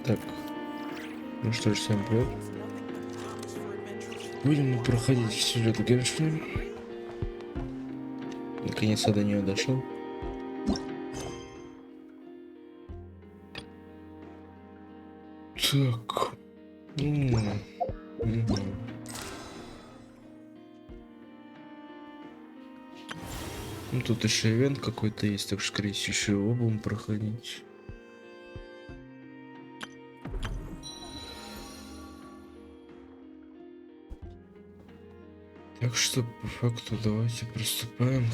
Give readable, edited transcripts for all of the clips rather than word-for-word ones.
Так, ну что ж, всем привет. Будем мы проходить сюжет Геншина. Наконец-то до нее дошел. Так. Ну, тут еще ивент какой-то есть, так что, скорее всего, еще его будем проходить. Так что, по факту, давайте приступаем.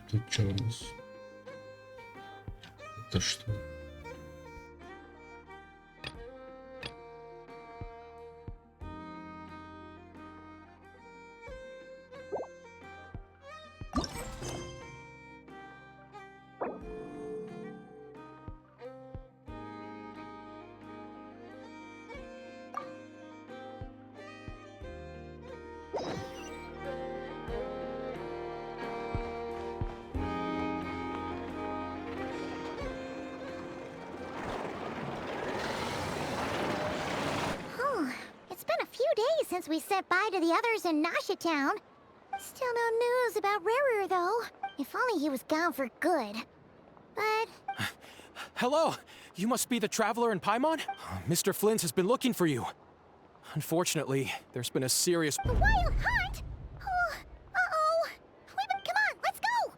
Тут что у нас? Это что? Since we said bye to the others in Nasha Town. Still no news about Reri, though. If only he was gone for good. But... Hello! You must be the traveler in Paimon? Mr. Flint has been looking for you. Unfortunately, there's been a serious... A wild hunt? Oh, uh-oh! Come on, let's go!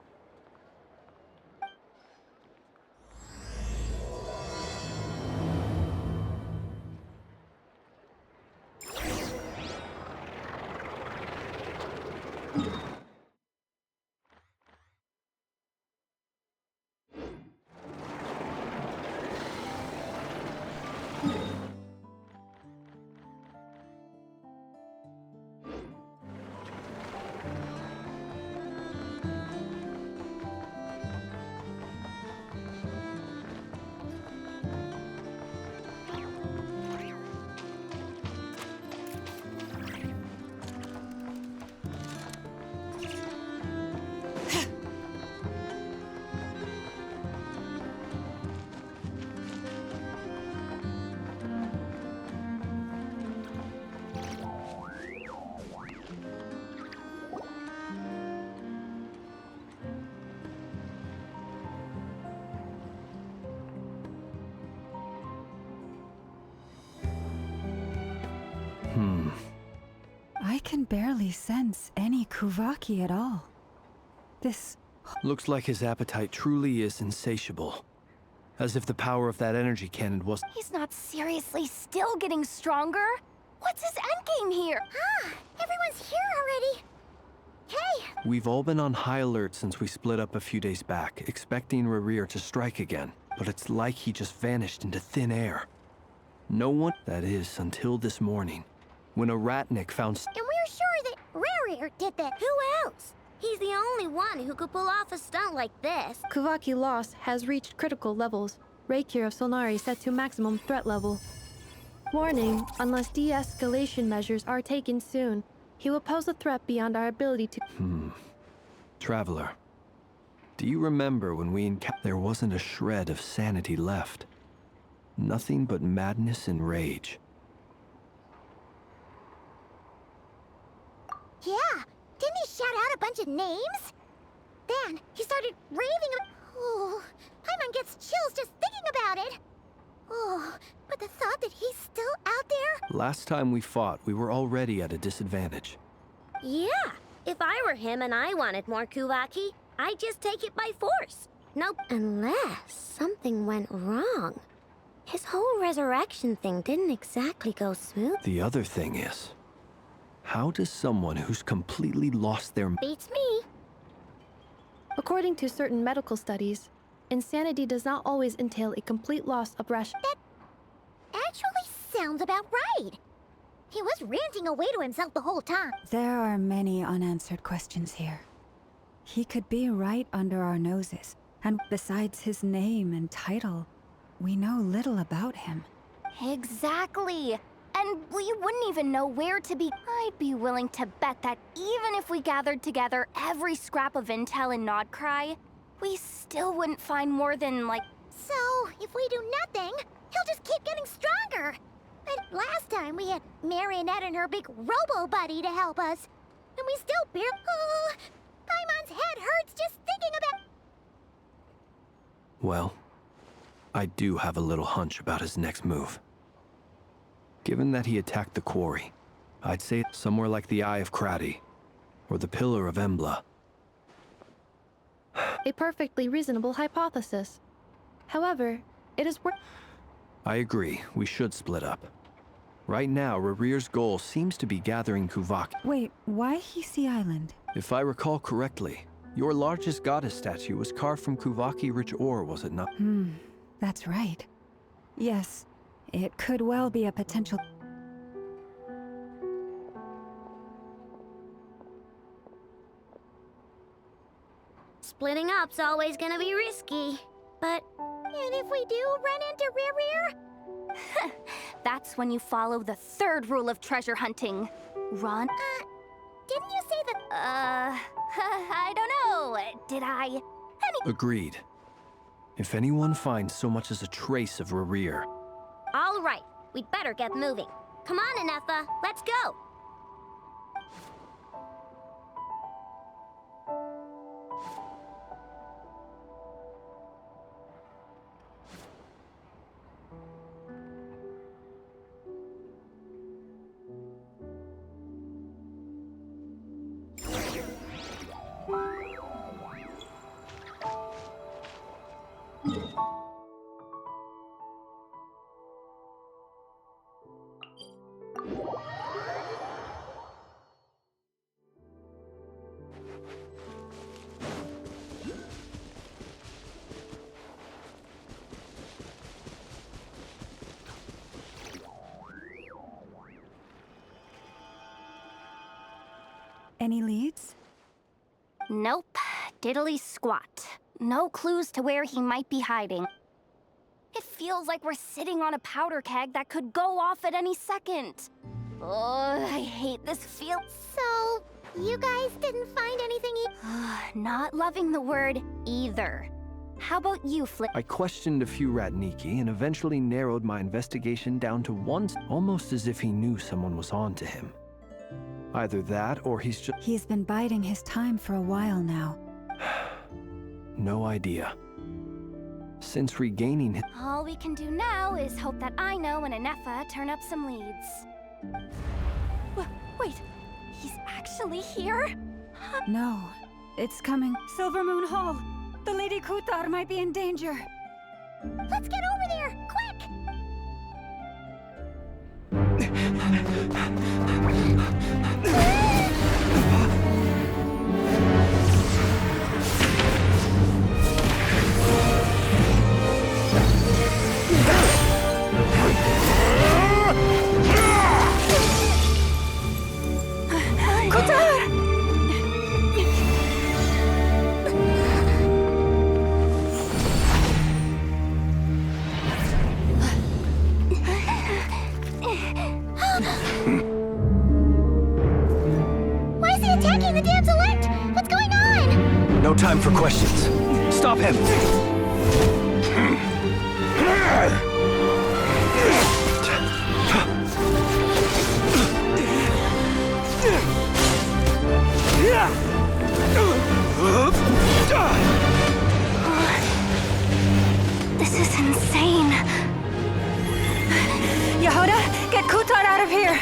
I can barely sense any Kuvaki at all. This... Looks like his appetite truly is insatiable. As if the power of that energy cannon was... He's not seriously still getting stronger? What's his endgame here? Everyone's here already. Hey! We've all been on high alert since we split up a few days back, expecting Reri to strike again. But it's like he just vanished into thin air. No one... That is, until this morning, when a ratnik found... And we're sure that Reri did that. Who else? He's the only one who could pull off a stunt like this. Kuvaki loss has reached critical levels. Reiki of Solnari set to maximum threat level. Warning, unless de-escalation measures are taken soon, he will pose a threat beyond our ability to... Traveler, do you remember when we encountered... There wasn't a shred of sanity left. Nothing but madness and rage. Yeah, didn't he shout out a bunch of names? Then he started raving. Oh, Paimon gets chills just thinking about it. Oh, but the thought that he's still out there? Last time we fought, we were already at a disadvantage. Yeah, if I were him and I wanted more Kuvaki, I'd just take it by force. Nope. Unless something went wrong. His whole resurrection thing didn't exactly go smooth. The other thing is, how does someone who's completely lost their... Beats me. According to certain medical studies, insanity does not always entail a complete loss of ration. That actually sounds about right. He was ranting away to himself the whole time. There are many unanswered questions here. He could be right under our noses, and besides his name and title, we know little about him. Exactly. And we wouldn't even know where to be. I'd be willing to bet that even if we gathered together every scrap of intel in Nodcry, we still wouldn't find more than, like, So, if we do nothing, he'll just keep getting stronger. And last time we had Marionette and her big robo-buddy to help us. And we still Paimon's head hurts just thinking about... Well, I do have a little hunch about his next move. Given that he attacked the quarry, I'd say somewhere like the Eye of Krati, or the Pillar of Embla. A perfectly reasonable hypothesis. However, it is worth... I agree, we should split up. Right now, Rerir's goal seems to be gathering Kuvaki. Wait, why Hisi Island? If I recall correctly, your largest goddess statue was carved from Kuvaki-rich ore, was it not? That's right. Yes, it could well be a potential... Splitting up's always gonna be risky, but... And if we do run into Rerir? That's when you follow the third rule of treasure hunting. Run. Didn't you say that... I don't know. Did I? Agreed. If anyone finds so much as a trace of Rerir... All right, we'd better get moving. Come on, Anefa, let's go! Any leads? Nope. Diddly squat. No clues to where he might be hiding. It feels like we're sitting on a powder keg that could go off at any second. Oh, I hate this feel. So, you guys didn't find anything Not loving the word either. How about you, Flip? I questioned a few Ratniki and eventually narrowed my investigation down to one, almost as if he knew someone was on to him. Either that, or he's just... He's been biding his time for a while now. No idea. Since regaining his... All we can do now is hope that I know and Anefa turn up some leads. Wait, he's actually here? No, it's coming. Silver Moon Hall! The Lady Kutar might be in danger. Let's get over there, quick! No time for questions. Stop him! This is insane. Yehuda, get Kutar out of here!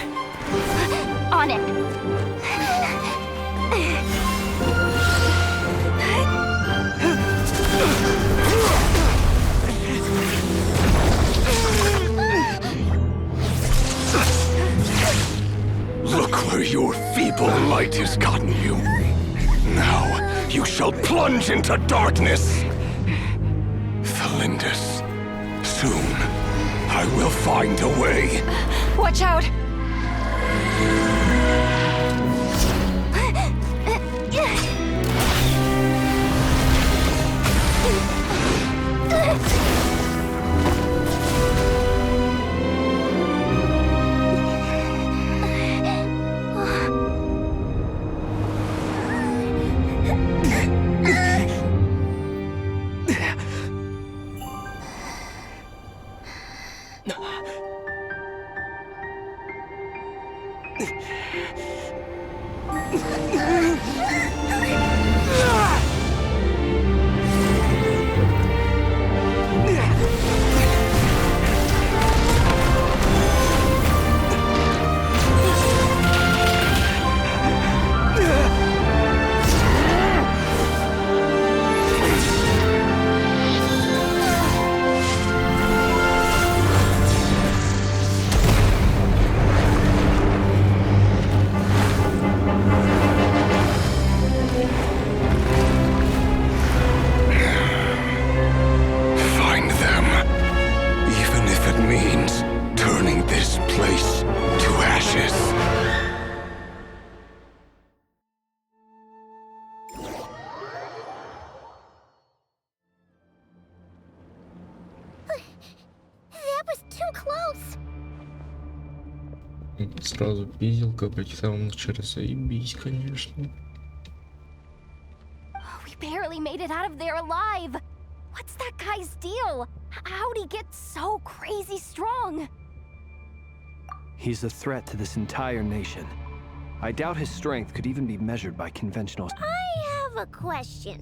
On it. Look where your feeble might has gotten you. Now you shall plunge into darkness. Felindus, soon I will find a way. Watch out! Find them. Even if it means turning this place to ashes. That was too close. Сразу пиздилка, блядь, в самом начале, заебись, конечно. We barely made it out of there alive. What's that guy's deal? How'd he get so crazy strong? He's a threat to this entire nation. I doubt his strength could even be measured by conventional... I have a question.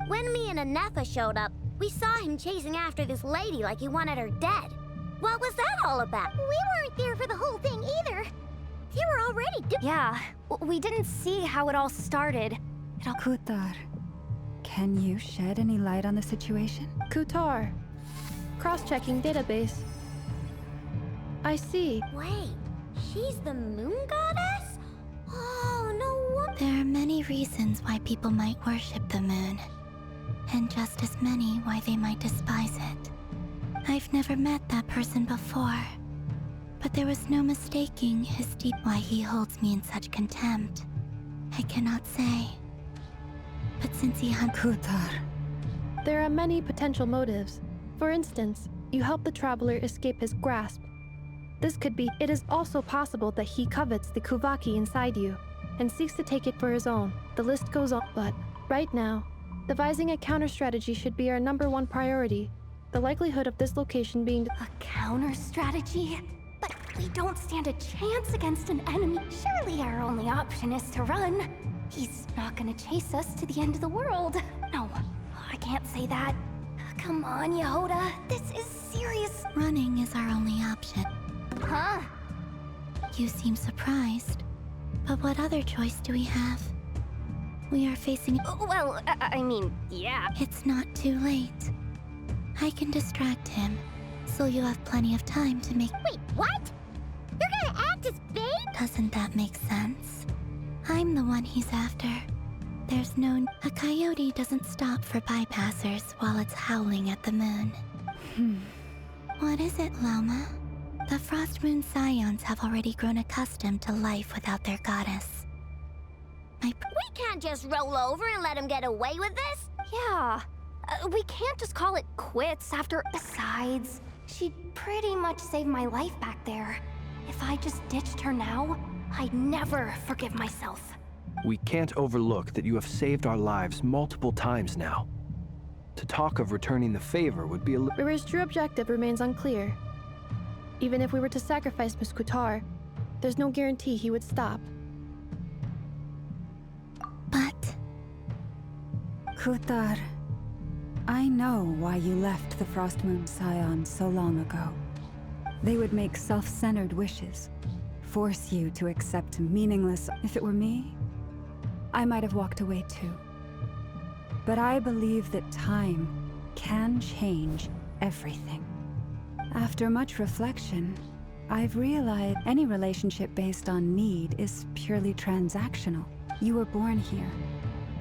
When me and Anefa showed up, we saw him chasing after this lady like he wanted her dead. What was that all about? We weren't there for the whole thing either. They were already Yeah, we didn't see how it all started. Kutar, can you shed any light on the situation? Kutar. Cross-checking database. I see. Wait, she's the moon goddess? Oh, no wonder. There are many reasons why people might worship the moon, and just as many why they might despise it. I've never met that person before, but there was no mistaking his deep why he holds me in such contempt. I cannot say. But since he Kutar. There are many potential motives. For instance, you help the traveler escape his grasp. This could be. It is also possible that he covets the Kuvaki inside you and seeks to take it for his own. The list goes on. But right now, devising a counter strategy should be our #1 priority. The likelihood of this location being A counter strategy? But we don't stand a chance against an enemy. Surely our only option is to run. He's not gonna chase us to the end of the world. No, I can't say that. Come on, Yehoda. This is serious. running is our only option. Huh? You seem surprised. But what other choice do we have? We are facing... Well, I mean, yeah. It's not too late. I can distract him, so you have plenty of time to make... Wait, what? You're gonna act as bait? Doesn't that make sense? I'm the one he's after. There's no... A coyote doesn't stop for bypassers while it's howling at the moon. What is it, Loma? The Frost Moon Scions have already grown accustomed to life without their goddess. We can't just roll over and let him get away with this. Yeah. We can't just call it quits after... Besides, she pretty much saved my life back there. If I just ditched her now, I'd never forgive myself. We can't overlook that you have saved our lives multiple times now. To talk of returning the favor would be a little... Riri's true objective remains unclear. Even if we were to sacrifice Miss Kutar, there's no guarantee he would stop. But... Kutar, I know why you left the Frost Moon Scions so long ago. They would make self-centered wishes, force you to accept meaningless... If it were me, I might have walked away too. But I believe that time can change everything. After much reflection, I've realized any relationship based on need is purely transactional. You were born here,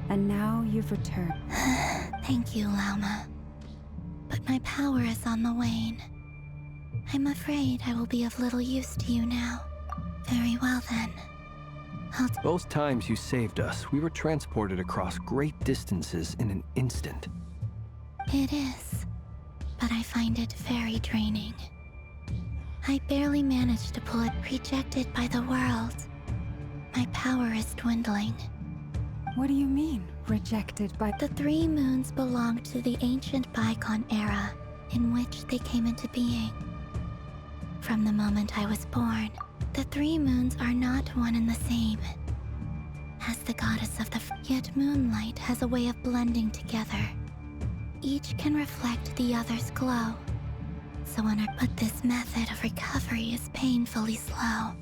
and now you've returned. Thank you, Lauma. But my power is on the wane. I'm afraid I will be of little use to you now. Very well then. Both times you saved us, we were transported across great distances in an instant. It is, but I find it very draining. I barely managed to pull it, rejected by the world. My power is dwindling. What do you mean, rejected by... The 3 moons belonged to the ancient bygone era in which they came into being. From the moment I was born, The three moons are not one and the same. As the goddess of the yet moonlight has a way of blending together. Each can reflect the other's glow. So but this method of recovery is painfully slow.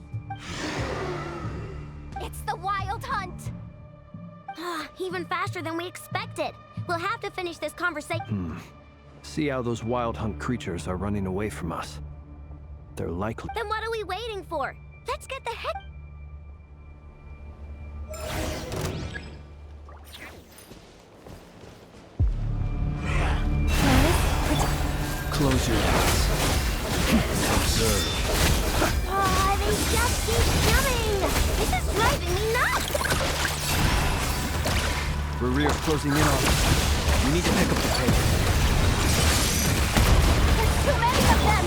It's the Wild Hunt! Even faster than we expected. We'll have to finish this conversation. See how those wild hunt creatures are running away from us. They're likely. Then what are we waiting for? Let's get the heck. Close your eyes. Observe. They just keep coming! This is driving me nuts! Rere's closing in on us. We need to pick up the pace. There's too many of them!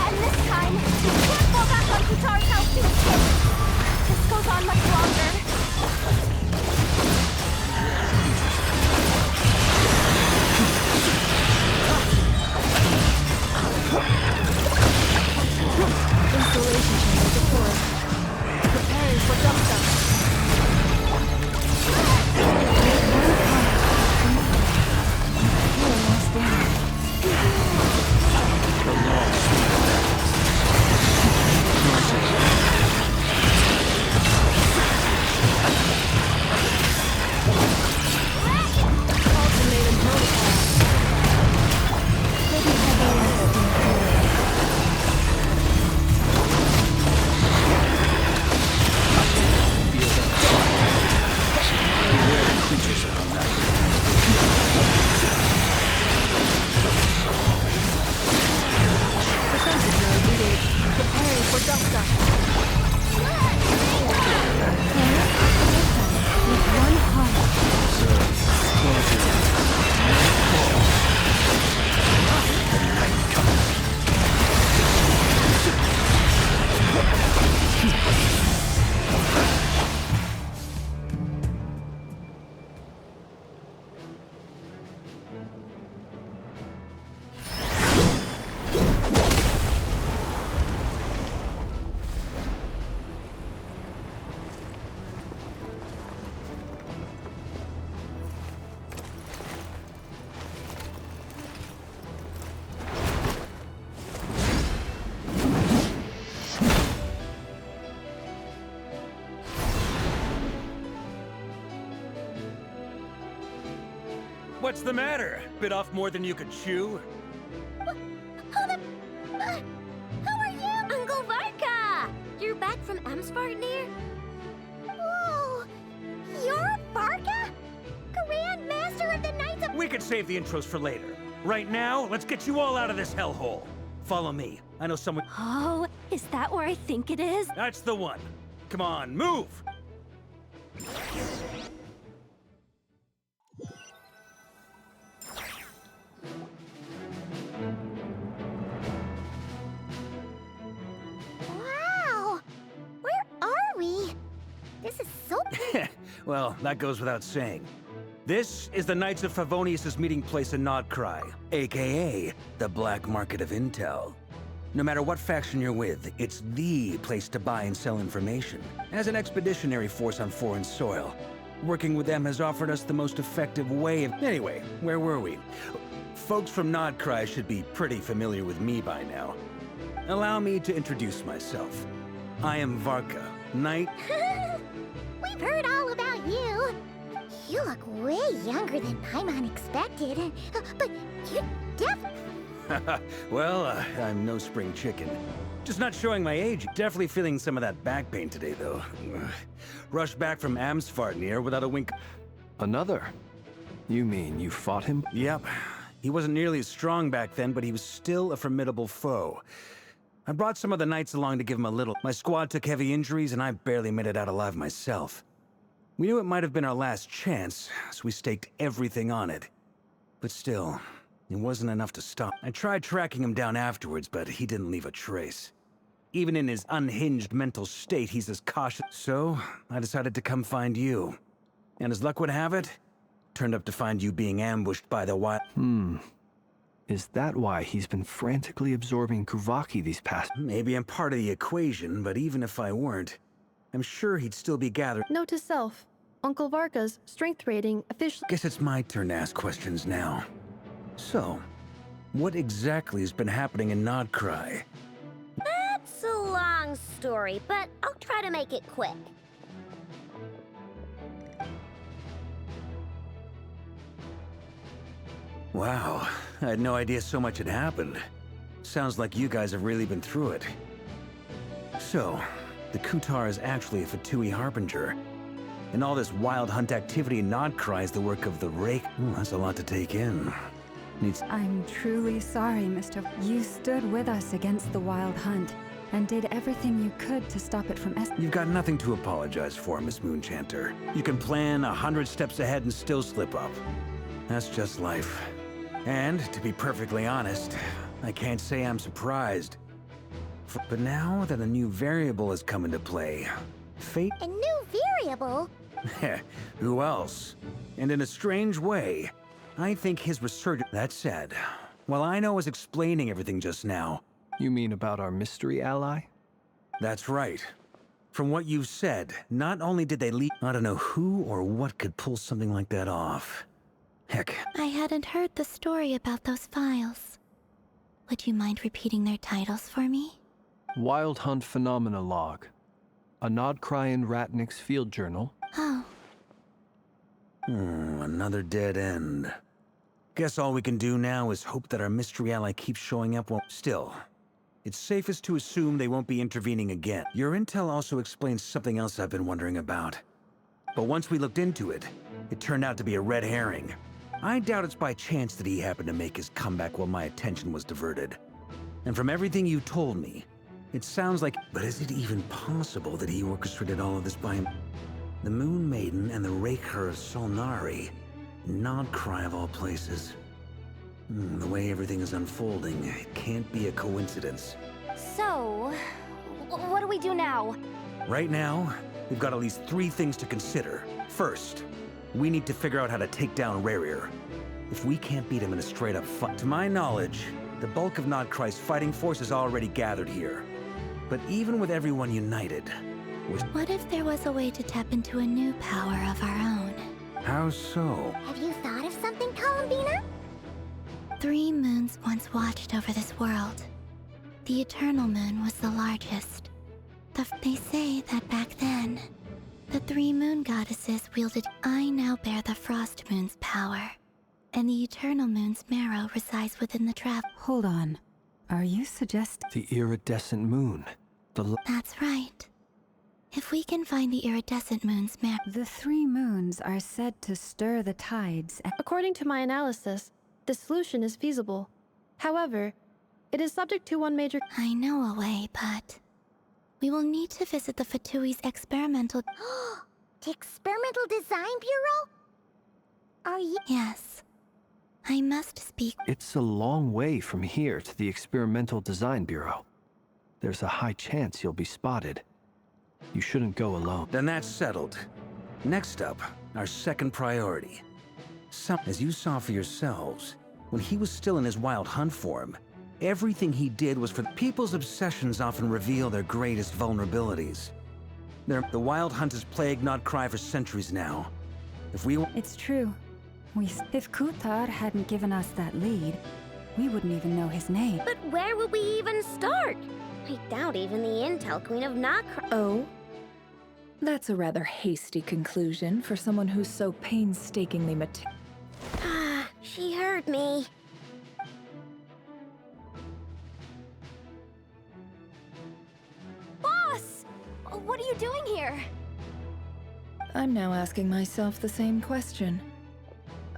And this time, we can't fall back on Kutar's house to escape! This goes on much longer. Installation chamber deployed. Preparing for dump dump. Ultimatum protocol. Maybe Creatures are on that. defensive mode engaged. Preparing for dump dump. With one heart. Close your eyes. What's the matter? Bit off more than you could chew? Who are you? Uncle Varka! You're back from Amsvartnir? Whoa! You're Varka? Grand Master of the Knights of... We could save the intros for later. Right now, let's get you all out of this hellhole. Follow me. I know someone... Oh, is that where I think it is? That's the one. Come on, move! Wow! Where are we? This is so... Well, that goes without saying. This is the Knights of Favonius' meeting place in Nodcry, aka the Black Market of Intel. No matter what faction you're with, it's the place to buy and sell information. As an expeditionary force on foreign soil, working with them has offered us the most effective way of... Anyway, where were we? Folks from Nodcry should be pretty familiar with me by now. Allow me to introduce myself. I am Varka, Knight... We've heard all about you. You look way younger than Paimon expected. But you Well, I'm no spring chicken. Just not showing my age. Definitely feeling some of that back pain today, though. Rushed back from Amsvartnir without a wink. Another? You mean you fought him? Yep. He wasn't nearly as strong back then, but he was still a formidable foe. I brought some of the knights along to give him a little. My squad took heavy injuries, and I barely made it out alive myself. We knew it might have been our last chance, so we staked everything on it. But still, it wasn't enough to stop. I tried tracking him down afterwards, but he didn't leave a trace. Even in his unhinged mental state, he's as cautious. So, I decided to come find you. And as luck would have it, turned up to find you being ambushed by the wild... Is that why he's been frantically absorbing Kuvaki these past... Maybe I'm part of the equation, but even if I weren't, I'm sure he'd still be gathering... Note to self. Uncle Varka's strength rating officially... Guess it's my turn to ask questions now. So, what exactly has been happening in Nodcry? That's a long story, but I'll try to make it quick. Wow, I had no idea so much had happened. Sounds like you guys have really been through it. So, the Kutar is actually a Fatui Harbinger. And all this wild hunt activity in Nodcry is the work of the Rake. That's a lot to take in. I'm truly sorry, Mr. You stood with us against the wild hunt and did everything you could to stop it from You've got nothing to apologize for, Miss Moonchanter. You can plan 100 steps ahead and still slip up. That's just life. And, to be perfectly honest, I can't say I'm surprised. But now that a new variable has come into play, fate... A new variable? Who else? And in a strange way, I think his resurgence... That said, while Aino was explaining everything just now... You mean about our mystery ally? That's right. From what you've said, not only did they leave... I don't know who or what could pull something like that off. Heck. I hadn't heard the story about those files. Would you mind repeating their titles for me? Wild Hunt Phenomena Log. A Nodcryan Ratnik's Field Journal. Oh. Another dead end. Guess all we can do now is hope that our mystery ally keeps showing up. Still, it's safest to assume they won't be intervening again. Your intel also explains something else I've been wondering about. But once we looked into it, it turned out to be a red herring. I doubt it's by chance that he happened to make his comeback while my attention was diverted. And from everything you told me, it sounds like... But is it even possible that he orchestrated all of this by him? The Moon Maiden and the Raker of Solnari. Nodcry of all places. The way everything is unfolding, it can't be a coincidence. So, what do we do now? Right now, we've got at least 3 things to consider. First, we need to figure out how to take down Reri. If we can't beat him in a straight-up fight... To my knowledge, the bulk of Nodcry's fighting force is already gathered here. But even with everyone united... What if there was a way to tap into a new power of our own? How so? Have you thought of something, Columbina? 3 moons once watched over this world. The Eternal Moon was the largest. They say that back then, the 3 moon goddesses wielded... I now bear the Frost Moon's power, and the Eternal Moon's marrow resides within the trap. Hold on. Are you suggesting... The iridescent moon. That's right. If we can find the iridescent moon's marrow... The 3 moons are said to stir the tides and... According to my analysis, the solution is feasible. However, it is subject to one major... I know a way, but... We will need to visit the Fatui's experimental... The Experimental Design Bureau? Are you... Yes. I must speak... It's a long way from here to the Experimental Design Bureau. There's a high chance you'll be spotted. You shouldn't go alone. Then that's settled. Next up, our second priority. As you saw for yourselves, when he was still in his wild hunt form, everything he did was for... People's obsessions often reveal their greatest vulnerabilities. The wild hunt has plagued Nodcry for centuries now. If we... It's true. If Kutar hadn't given us that lead, we wouldn't even know his name. But where would we even start? I doubt even the Intel Queen of Nodcry... Oh? That's a rather hasty conclusion for someone who's so painstakingly She heard me. Boss! What are you doing here? I'm now asking myself the same question.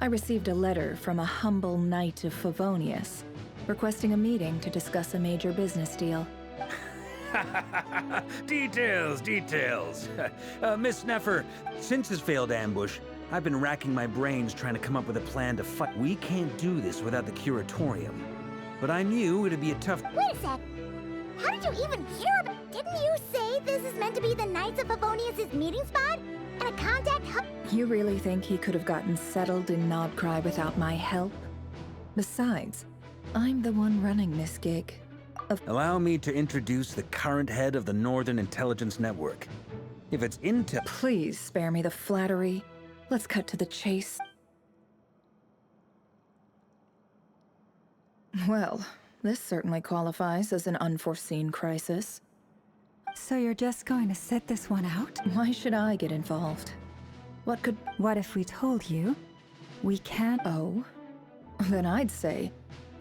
I received a letter from a humble knight of Favonius, requesting a meeting to discuss a major business deal. Details. Miss Neffer, since his failed ambush, I've been racking my brains trying to come up with a plan to fight. We can't do this without the Curatorium. But I knew it'd be a tough... Wait a sec. How did you even hear about... Didn't you say this is meant to be the Knights of Favonius' meeting spot? And a contact hub? You really think he could have gotten settled in Nodcry without my help? Besides, I'm the one running this gig. Allow me to introduce the current head of the Northern Intelligence Network. If it's intel... Please spare me the flattery. Let's cut to the chase. Well, this certainly qualifies as an unforeseen crisis. So you're just going to sit this one out? Why should I get involved? What if we told you we can't... Oh? Then I'd say,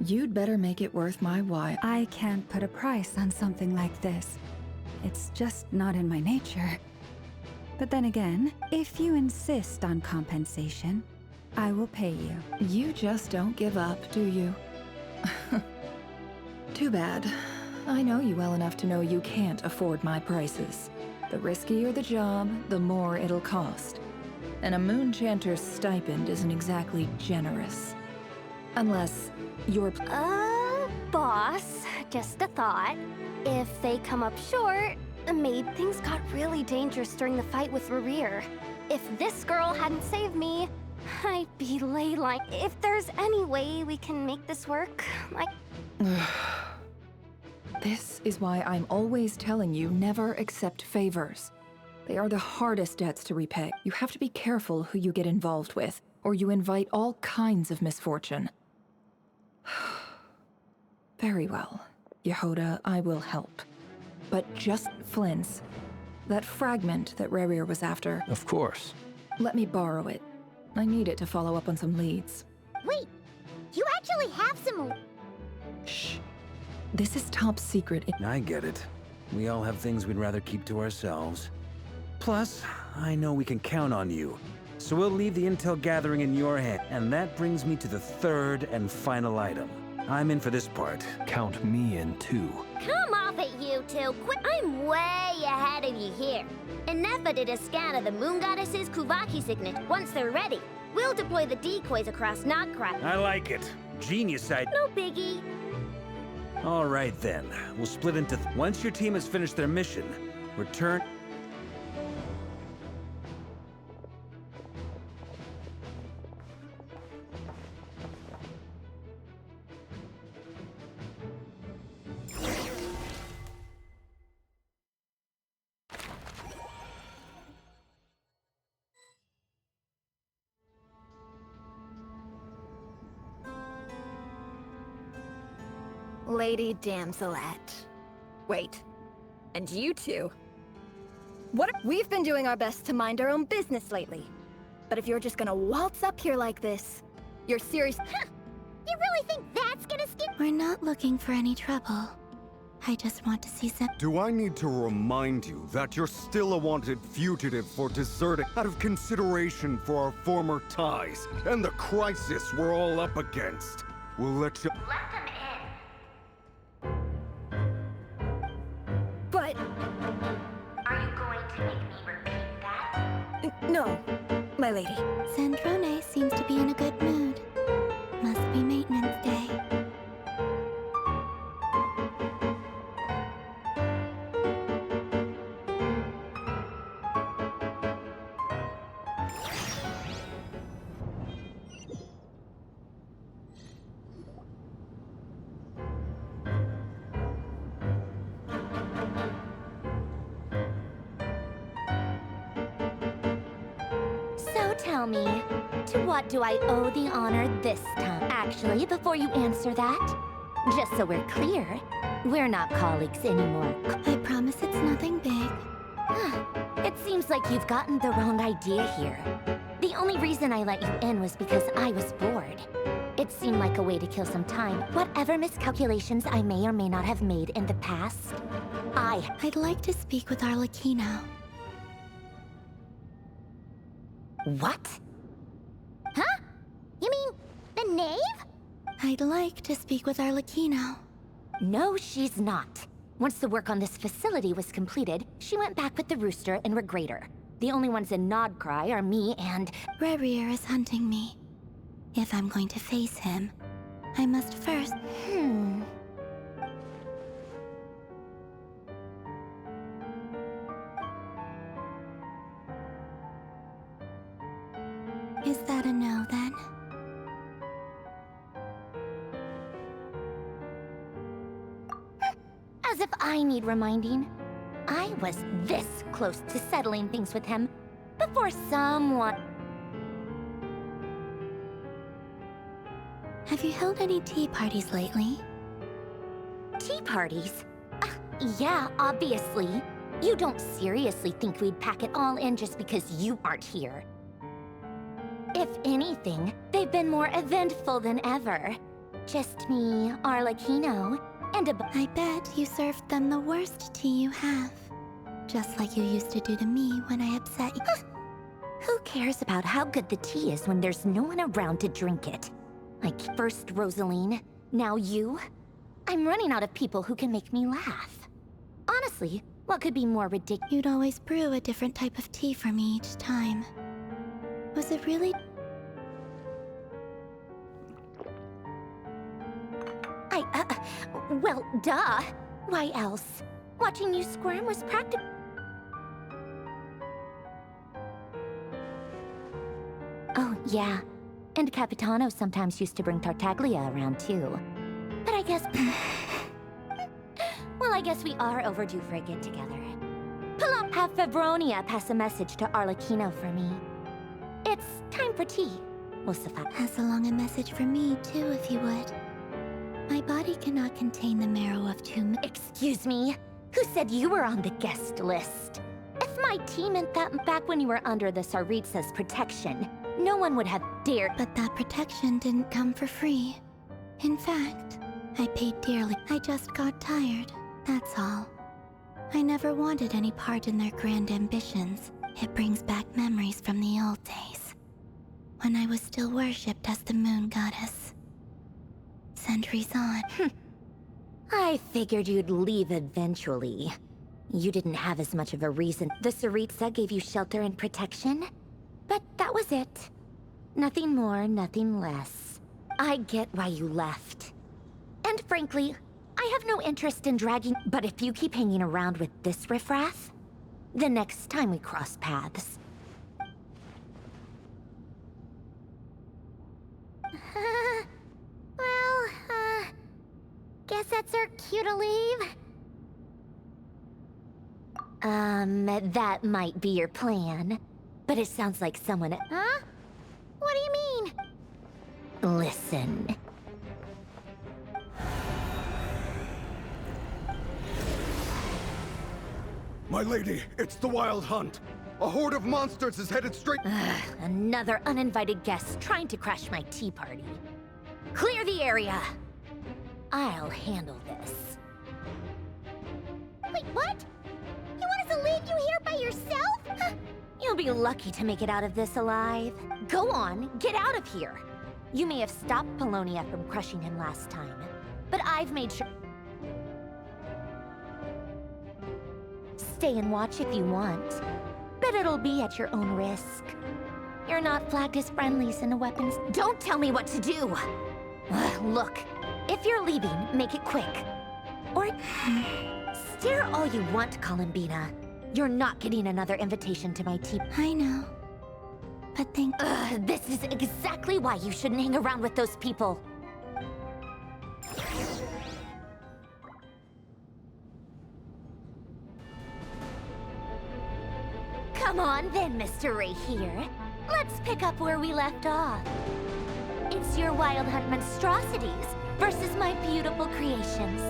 you'd better make it worth my while. I can't put a price on something like this. It's just not in my nature. But then again, if you insist on compensation, I will pay you. You just don't give up, do you? Too bad. I know you well enough to know you can't afford my prices. The riskier the job, the more it'll cost. And a Moonchanter's stipend isn't exactly generous. Unless you're... Boss, just a thought. If they come up short, maybe things got really dangerous during the fight with Reri. If this girl hadn't saved me, I'd be ley-line. If there's any way we can make this work, like... This is why I'm always telling you never accept favors. They are the hardest debts to repay. You have to be careful who you get involved with, or you invite all kinds of misfortune. Very well. Yehoda, I will help. But just Flynn's. That fragment that Reri was after. Of course. Let me borrow it. I need it to follow up on some leads. Wait, you actually have some... Shh. This is top secret. I get it. We all have things we'd rather keep to ourselves. Plus, I know we can count on you. So we'll leave the intel gathering in your hand. And that brings me to the third and final item. I'm in for this part. Count me in too. Come off it, you two. Quit. I'm way ahead of you here. Nefa did a scan of the Moon Goddess's Kuvaki signet. Once they're ready, we'll deploy the decoys across Notcry. I like it. Genius idea. No biggie. All right then. We'll split into... Once your team has finished their mission, return... Lady Damselette. Wait. And you two? We've been doing our best to mind our own business lately. But if you're just gonna waltz up here like this, you're serious- Huh. You really think that's gonna skip- We're not looking for any trouble. I just want to see some- Do I need to remind you that you're still a wanted fugitive for deserting out of consideration for our former ties and the crisis we're all up against? We'll let you- Let them in. But... Are you going to make me repeat that? No, my lady. Zandrone seems to be in a good mood. Must be maintenance day. Tell me, to what do I owe the honor this time? Actually, before you answer that, just so we're clear, we're not colleagues anymore. I promise it's nothing big. It seems like you've gotten the wrong idea here. The only reason I let you in was because I was bored. It seemed like a way to kill some time. Whatever miscalculations I may or may not have made in the past, I'd like to speak with Arlecchino. What? Huh? You mean the knave? I'd like to speak with Arlecchino. No, she's not. Once the work on this facility was completed, she went back with the Rooster and Regrator. The only ones in Nodcry are me and... Reri is hunting me. If I'm going to face him, I must first... Is that a no, then? if I need reminding. I was this close to settling things with him before someone... Have you held any tea parties lately? Tea parties? Yeah, obviously. You don't seriously think we'd pack it all in just because you aren't here. If anything, they've been more eventful than ever. Just me, Arlecchino, and a... I bet you served them the worst tea you have. Just like you used to do to me when I upset you. Who cares about how good the tea is when there's no one around to drink it? Like first Rosaline, now you? I'm running out of people who can make me laugh. Honestly, what could be more ridiculous? You'd always brew a different type of tea for me each time. Was it really? Well, duh. Why else? Watching you squirm was practical. Oh, yeah. And Capitano sometimes used to bring Tartaglia around, too. But I guess... Well, I guess we are overdue for a get-together. Pull up, have Febronia pass a message to Arlecchino for me. It's time for tea. Pass along a message for me, too, if you would. My body cannot contain the marrow of two... Excuse me? Who said you were on the guest list? If my tea meant that back when you were under the Tsaritsa's protection, no one would have dared... But that protection didn't come for free. In fact, I paid dearly. I just got tired, that's all. I never wanted any part in their grand ambitions. It brings back memories from the old days, when I was still worshipped as the moon goddess. Centuries on. I figured you'd leave eventually. You didn't have as much of a reason. The Tsaritsa gave you shelter and protection, but that was it. Nothing more, nothing less. I get why you left. And frankly, I have no interest in dragging... But if you keep hanging around with this riffraff, the next time we cross paths... Guess that's our cue to leave. That might be your plan. But it sounds like someone... Huh? What do you mean? Listen. My lady, it's the Wild Hunt. A horde of monsters is headed straight... Another uninvited guest trying to crash my tea party. Clear the area! I'll handle this. Wait, what? You want us to leave you here by yourself? You'll be lucky to make it out of this alive. Go on, get out of here. You may have stopped Polonia from crushing him last time, but I've made sure... Stay and watch if you want, but it'll be at your own risk. You're not flagged as friendlies in the weapons... Don't tell me what to do! Look, if you're leaving, make it quick. Or... Stare all you want, Columbina. You're not getting another invitation to my tea... I know. But think... This is exactly why you shouldn't hang around with those people. Come on then, Mr. Ray here. Let's pick up where we left off. It's your Wild Hunt monstrosities versus my beautiful creations.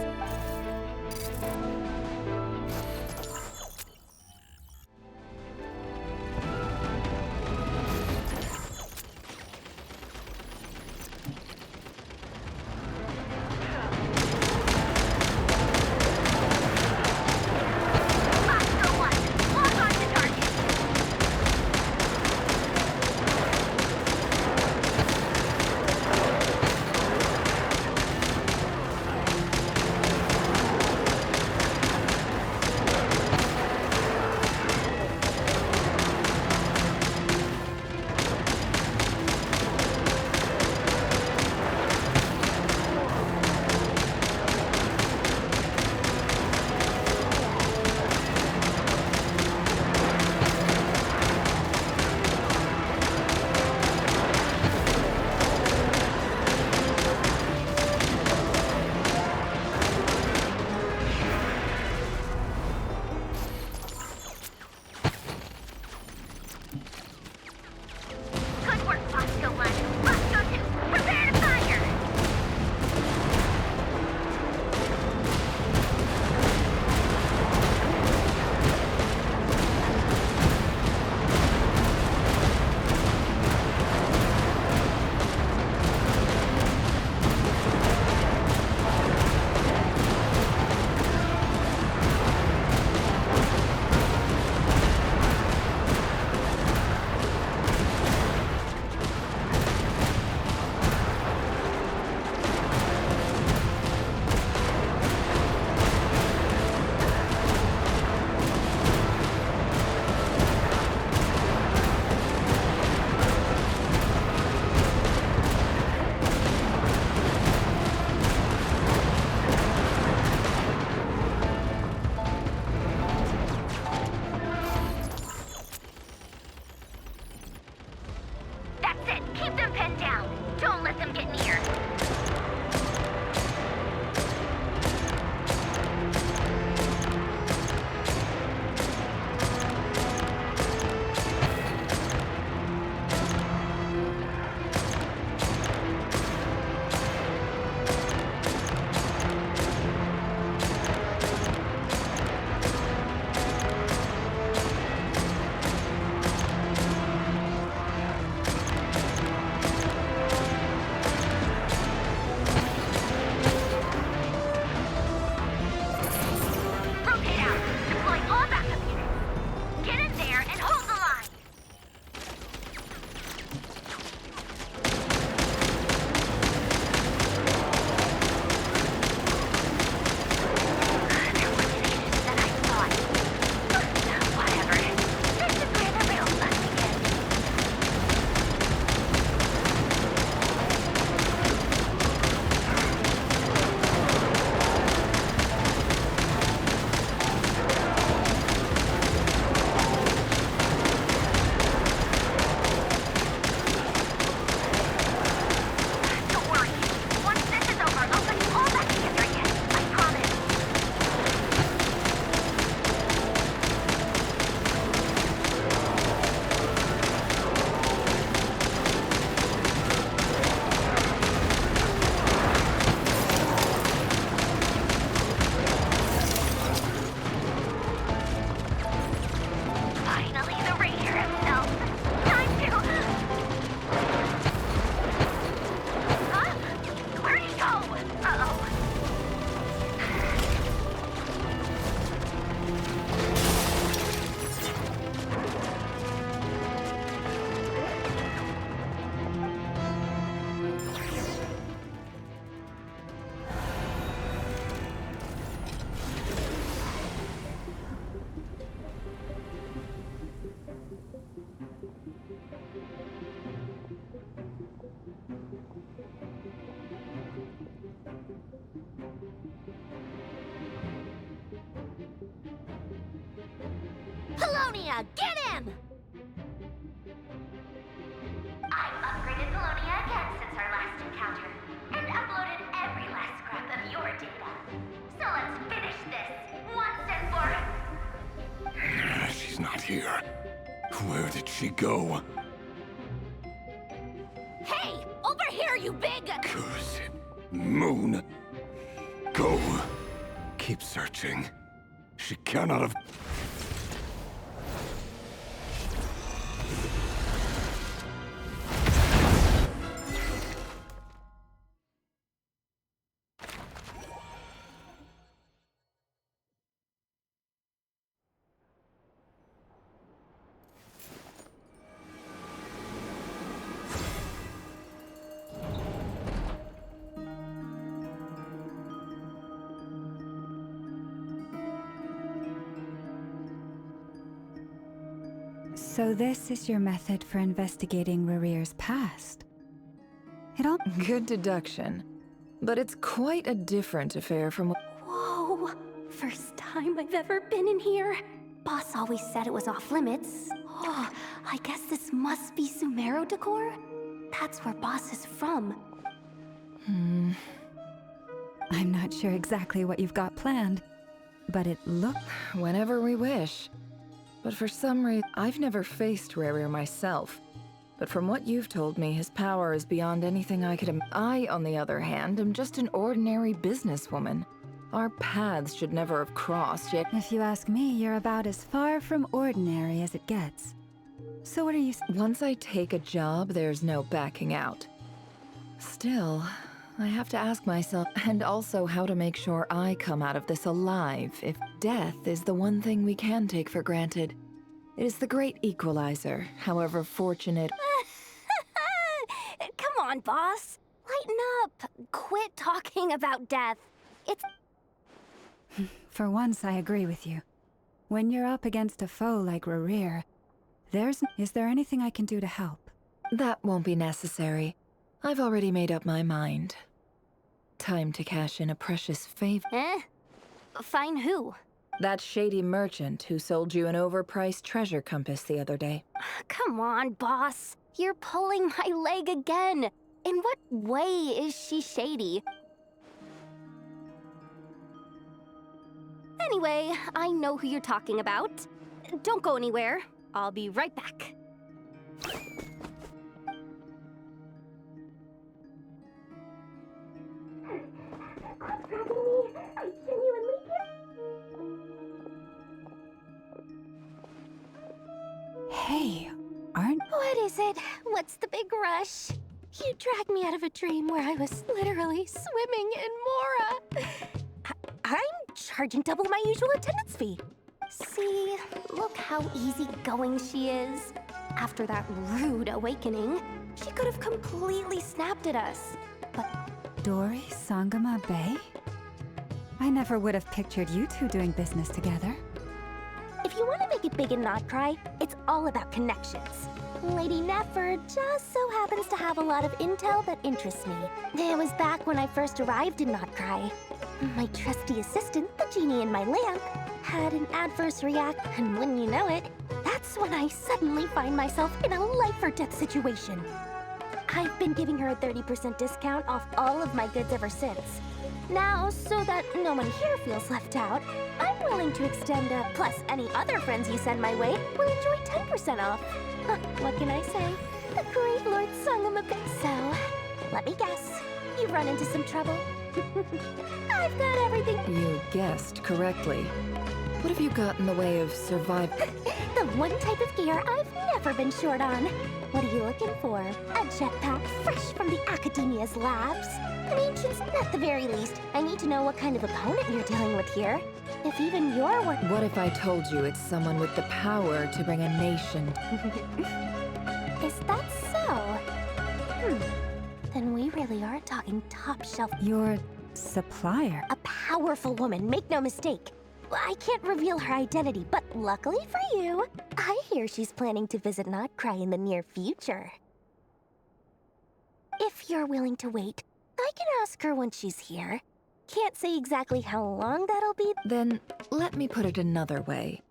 Polonia, get in! I've upgraded Polonia again since our last encounter, and uploaded every last scrap of your data. So let's finish this once and for... She's not here. Where did she go? Hey, over here, you big... Cursed moon. Go. Keep searching. She cannot have... So this is your method for investigating Rerir's past? It all— Good deduction. But it's quite a different affair from— Whoa! First time I've ever been in here. Boss always said it was off limits. Oh, I guess this must be Sumero decor? That's where Boss is from. I'm not sure exactly what you've got planned, but it looks— Whenever we wish. But for some reason, I've never faced Reri myself. But from what you've told me, his power is beyond anything I could I, on the other hand, am just an ordinary businesswoman. Our paths should never have crossed, yet— If you ask me, you're about as far from ordinary as it gets. So what are you— Once I take a job, there's no backing out. Still, I have to ask myself, and also how to make sure I come out of this alive, if death is the one thing we can take for granted. It is the great equalizer, however fortunate— Come on, Boss. Lighten up. Quit talking about death. It's... For once, I agree with you. When you're up against a foe like Rerir, is there anything I can do to help? That won't be necessary. I've already made up my mind. Time to cash in a precious favor. Find who? That shady merchant who sold you an overpriced treasure compass the other day. Come on, Boss. You're pulling my leg again. In what way is she shady? Anyway, I know who you're talking about. Don't go anywhere. I'll be right back. Hey, aren't— What is it? What's the big rush? You dragged me out of a dream where I was literally swimming in Mora. I'm charging double my usual attendance fee. See, look how easygoing she is. After that rude awakening, she could have completely snapped at us. But Dori Sangama Bay? I never would have pictured you two doing business together. if you want to make it big and not cry, it's all about connections. Lady Nefer just so happens to have a lot of intel that interests me. It was back when I first arrived in Not Cry. My trusty assistant, the genie in my lamp, had an adverse react, and wouldn't you know it, that's when I suddenly find myself in a life-or-death situation. I've been giving her a 30% discount off all of my goods ever since. Now, so that no one here feels left out, I'm willing to extend a plus any other friends you send my way will enjoy 10% off. What can I say? The great Lord sung him a bit. So, let me guess. You've run into some trouble. I've got everything. You guessed correctly. What have you got in the way of survival? The one type of gear I've never been short on. What are you looking for? A jetpack fresh from the Academia's labs? An ancient's at the very least. I need to know what kind of opponent you're dealing with here. If even you're What if I told you it's someone with the power to bring a nation? Is that so? Then we really are talking top shelf. Your supplier? A powerful woman, make no mistake. I can't reveal her identity, but luckily for you, I hear she's planning to visit Not Cry in the near future. If you're willing to wait, I can ask her when she's here. Can't say exactly how long that'll be. Then let me put it another way.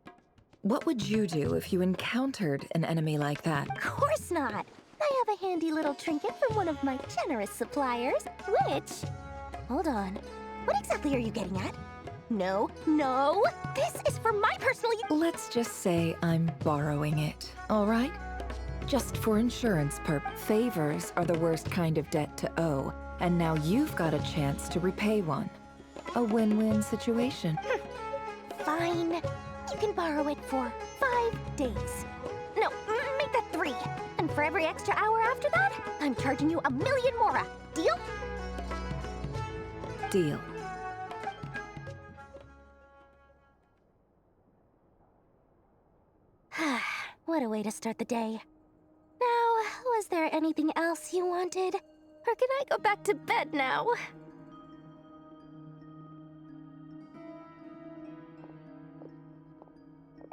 What would you do if you encountered an enemy like that? Of course not. I have a handy little trinket from one of my generous suppliers, which... Hold on. What exactly are you getting at? No, no! This is for my personal use! Let's just say I'm borrowing it, all right? Just for insurance favors are the worst kind of debt to owe, and now you've got a chance to repay one. A win-win situation. Fine. You can borrow it for 5 days. No, make that 3. And for every extra hour after that, I'm charging you 1,000,000 mora. Deal? Deal. What a way to start the day. Now, was there anything else you wanted? Or can I go back to bed now?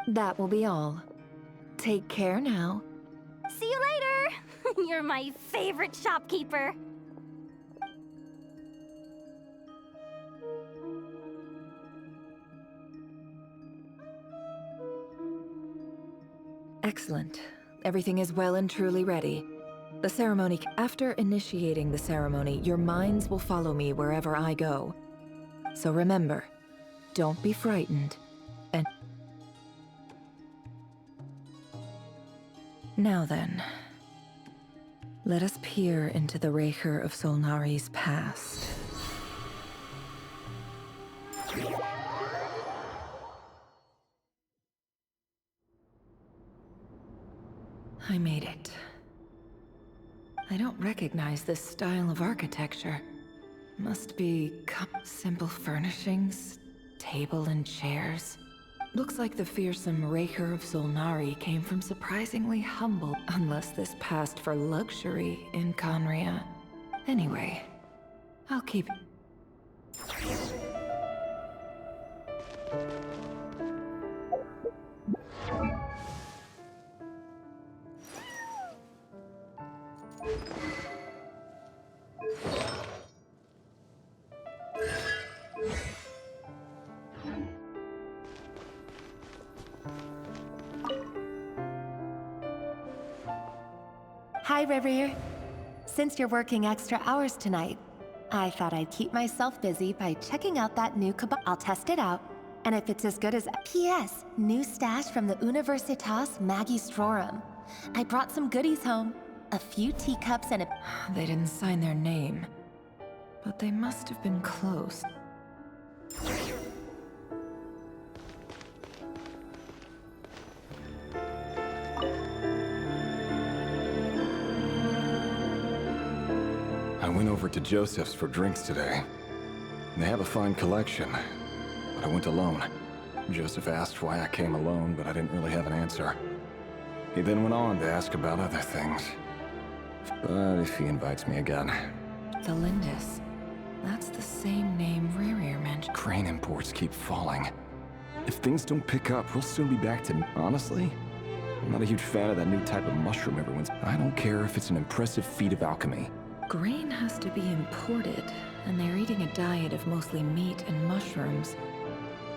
That will be all. Take care now. See you later! You're my favorite shopkeeper. Excellent. Everything is well and truly ready. The ceremony... After initiating the ceremony, your minds will follow me wherever I go. So remember, don't be frightened, and... Now then, let us peer into the Raker of Solnari's past. I made it. I don't recognize this style of architecture. Must be simple furnishings, table and chairs. Looks like the fearsome Raker of Solnari came from surprisingly humble, unless this passed for luxury in Conria. Anyway, I'll keep... Hi, Reri. Since you're working extra hours tonight, I thought I'd keep myself busy by checking out that new kebab. I'll test it out, and if it's as good as... P.S. New stash from the Universitas Magistrorum. I brought some goodies home. A few teacups and a... They didn't sign their name, but they must have been close. I went over to Joseph's for drinks today. They have a fine collection, but I went alone. Joseph asked why I came alone, but I didn't really have an answer. He then went on to ask about other things. But if he invites me again... The Lindis. That's the same name Reri mentioned. Crane imports keep falling. If things don't pick up, we'll soon be back to... Honestly, I'm not a huge fan of that new type of mushroom everyone's... I don't care if it's an impressive feat of alchemy. Grain has to be imported, and they're eating a diet of mostly meat and mushrooms.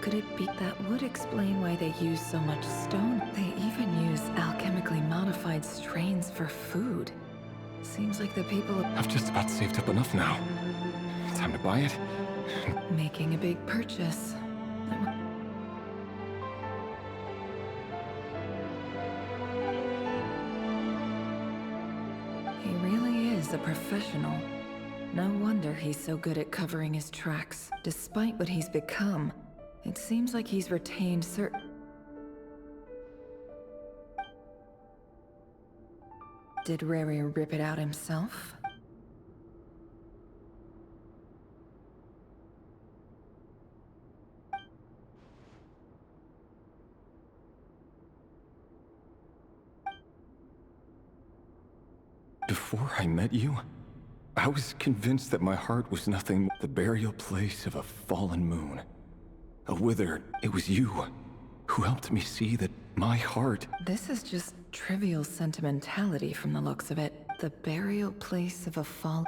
Could it be that would explain why they use so much stone? They even use alchemically modified strains for food. Seems like the people... I've just about saved up enough now. Time to buy it. Making a big purchase. He really is a professional. No wonder he's so good at covering his tracks. Despite what he's become, it seems like he's retained certain... Did Reri rip it out himself? Before I met you, I was convinced that my heart was nothing but the burial place of a fallen moon. A withered... It was you who helped me see that my heart... This is just trivial sentimentality from the looks of it. The burial place of a fall...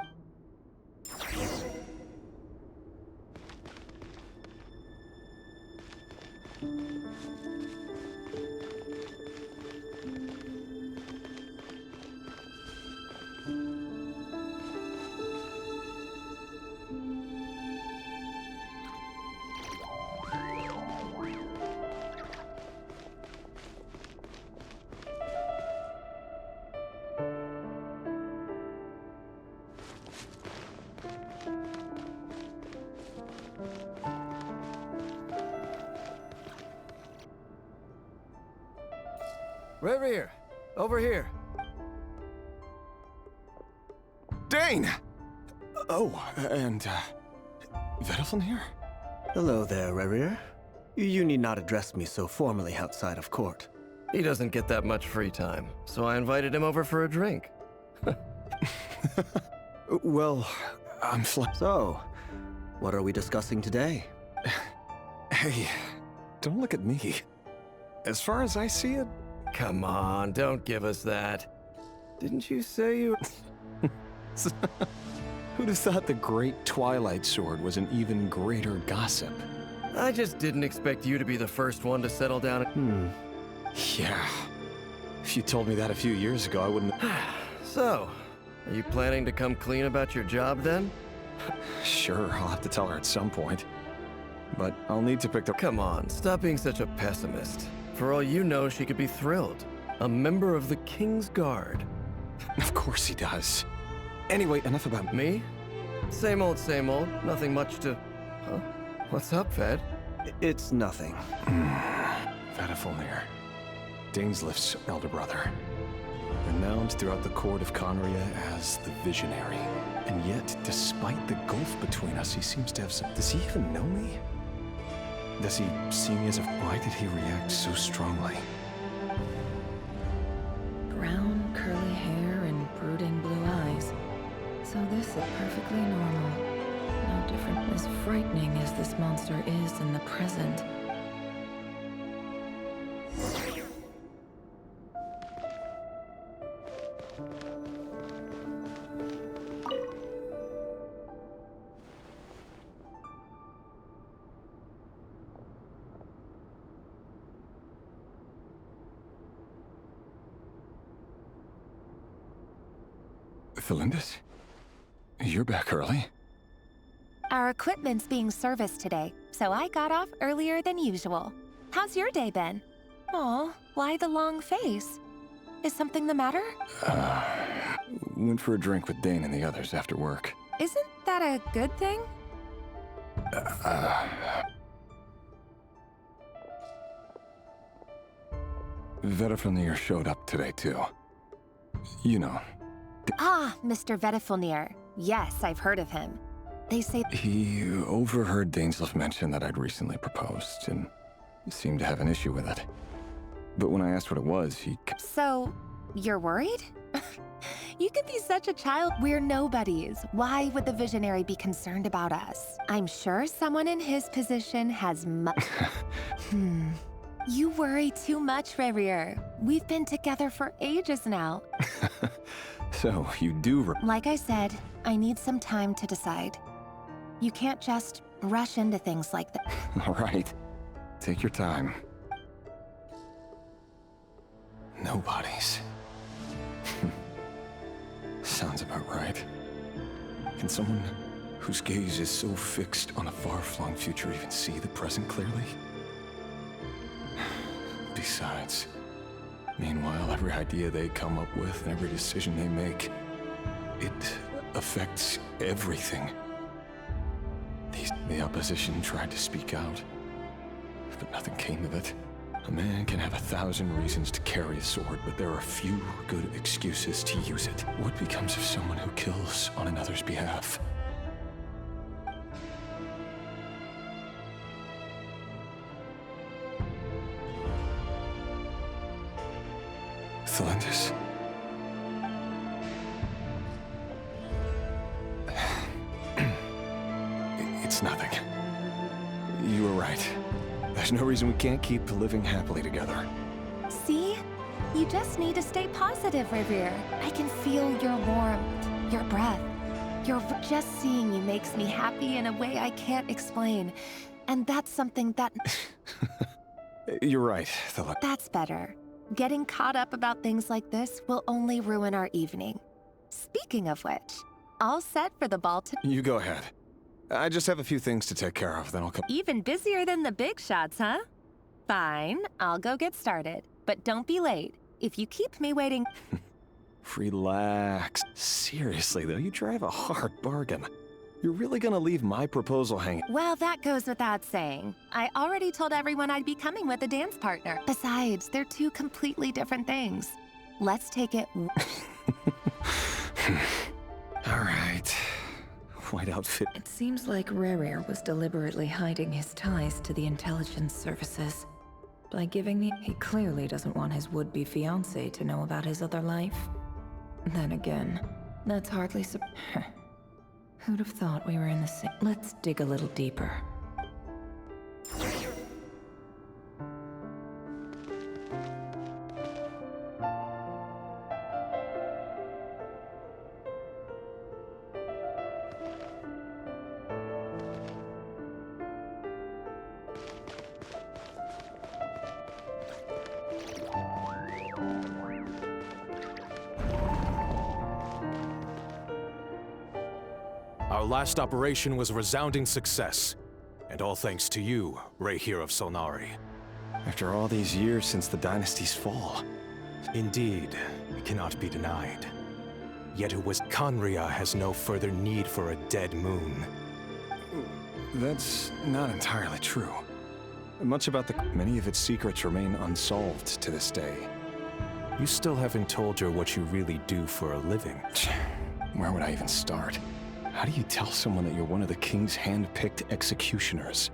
Reri, over here. Dane! Oh, and, Vediflin here? Hello there, Reri. You need not address me so formally outside of court. He doesn't get that much free time, so I invited him over for a drink. Well, So, what are we discussing today? Hey, don't look at me. As far as I see it... Come on, don't give us that. Didn't you say you... Who'd have thought the great Twilight Sword was an even greater gossip? I just didn't expect you to be the first one to settle down. Yeah. If you told me that a few years ago, I wouldn't... So, are you planning to come clean about your job then? Sure, I'll have to tell her at some point. But I'll need to pick the... Come on, stop being such a pessimist. For all you know, she could be thrilled. A member of the King's Guard. Of course he does. Anyway, enough about me. Same old, nothing much to... Huh? What's up, Ved? It's nothing. Vediflin, Dainslift's elder brother. Renowned throughout the court of Conria as the Visionary. And yet, despite the gulf between us, he seems to have some... Does he even know me? Does he see me as a... Why did he react so strongly? Brown, curly hair and brooding blue eyes. So this is perfectly normal. No different, as frightening as this monster is in the present. Felindis? You're back early? Our equipment's being serviced today, so I got off earlier than usual. How's your day been? Aw, why the long face? Is something the matter? Went for a drink with Dane and the others after work. Isn't that a good thing? Vediflin showed up today, too. You know. Ah, Mr. Vediflin. Yes, I've heard of him. They say... He overheard Dainslift mention that I'd recently proposed, and seemed to have an issue with it. But when I asked what it was, he... So, you're worried? You could be such a child. We're nobodies. Why would the Visionary be concerned about us? I'm sure someone in his position has You worry too much, Reri. We've been together for ages now. So, you do... Like I said, I need some time to decide. You can't just rush into things like that. All right. Take your time. Nobodies. Sounds about right. Can someone whose gaze is so fixed on a far-flung future even see the present clearly? Besides, meanwhile, every idea they come up with and every decision they make, it affects everything. The opposition tried to speak out, but nothing came of it. A man can have 1,000 reasons to carry a sword, but there are few good excuses to use it. What becomes of someone who kills on another's behalf? Felindis. It's nothing. You were right. There's no reason we can't keep living happily together. See? You just need to stay positive, Reri. I can feel your warmth, your breath. Just seeing you makes me happy in a way I can't explain. And that's something that... You're right, That's better. Getting caught up about things like this will only ruin our evening. Speaking of which, all set for the ball to... You go ahead. I just have a few things to take care of, then I'll come... Even busier than the big shots, huh? Fine, I'll go get started. But don't be late. If you keep me waiting... Relax. Seriously, though, you drive a hard bargain. You're really gonna leave my proposal hanging? Well, that goes without saying. I already told everyone I'd be coming with a dance partner. Besides, they're two completely different things. Let's take it... Alright. White outfit. It seems like Reri was deliberately hiding his ties to the intelligence services. By giving me... He clearly doesn't want his would-be fiancé to know about his other life. Then again, that's hardly Who'd have thought we were in the same... Let's dig a little deeper. Our last operation was a resounding success. And all thanks to you, Reri of Solnari. After all these years since the dynasty's fall. Indeed, it cannot be denied. Yet it was Khaenri'ah has no further need for a dead moon. That's not entirely true. Much about many of its secrets remain unsolved to this day. You still haven't told her what you really do for a living. Where would I even start? How do you tell someone that you're one of the king's hand-picked executioners?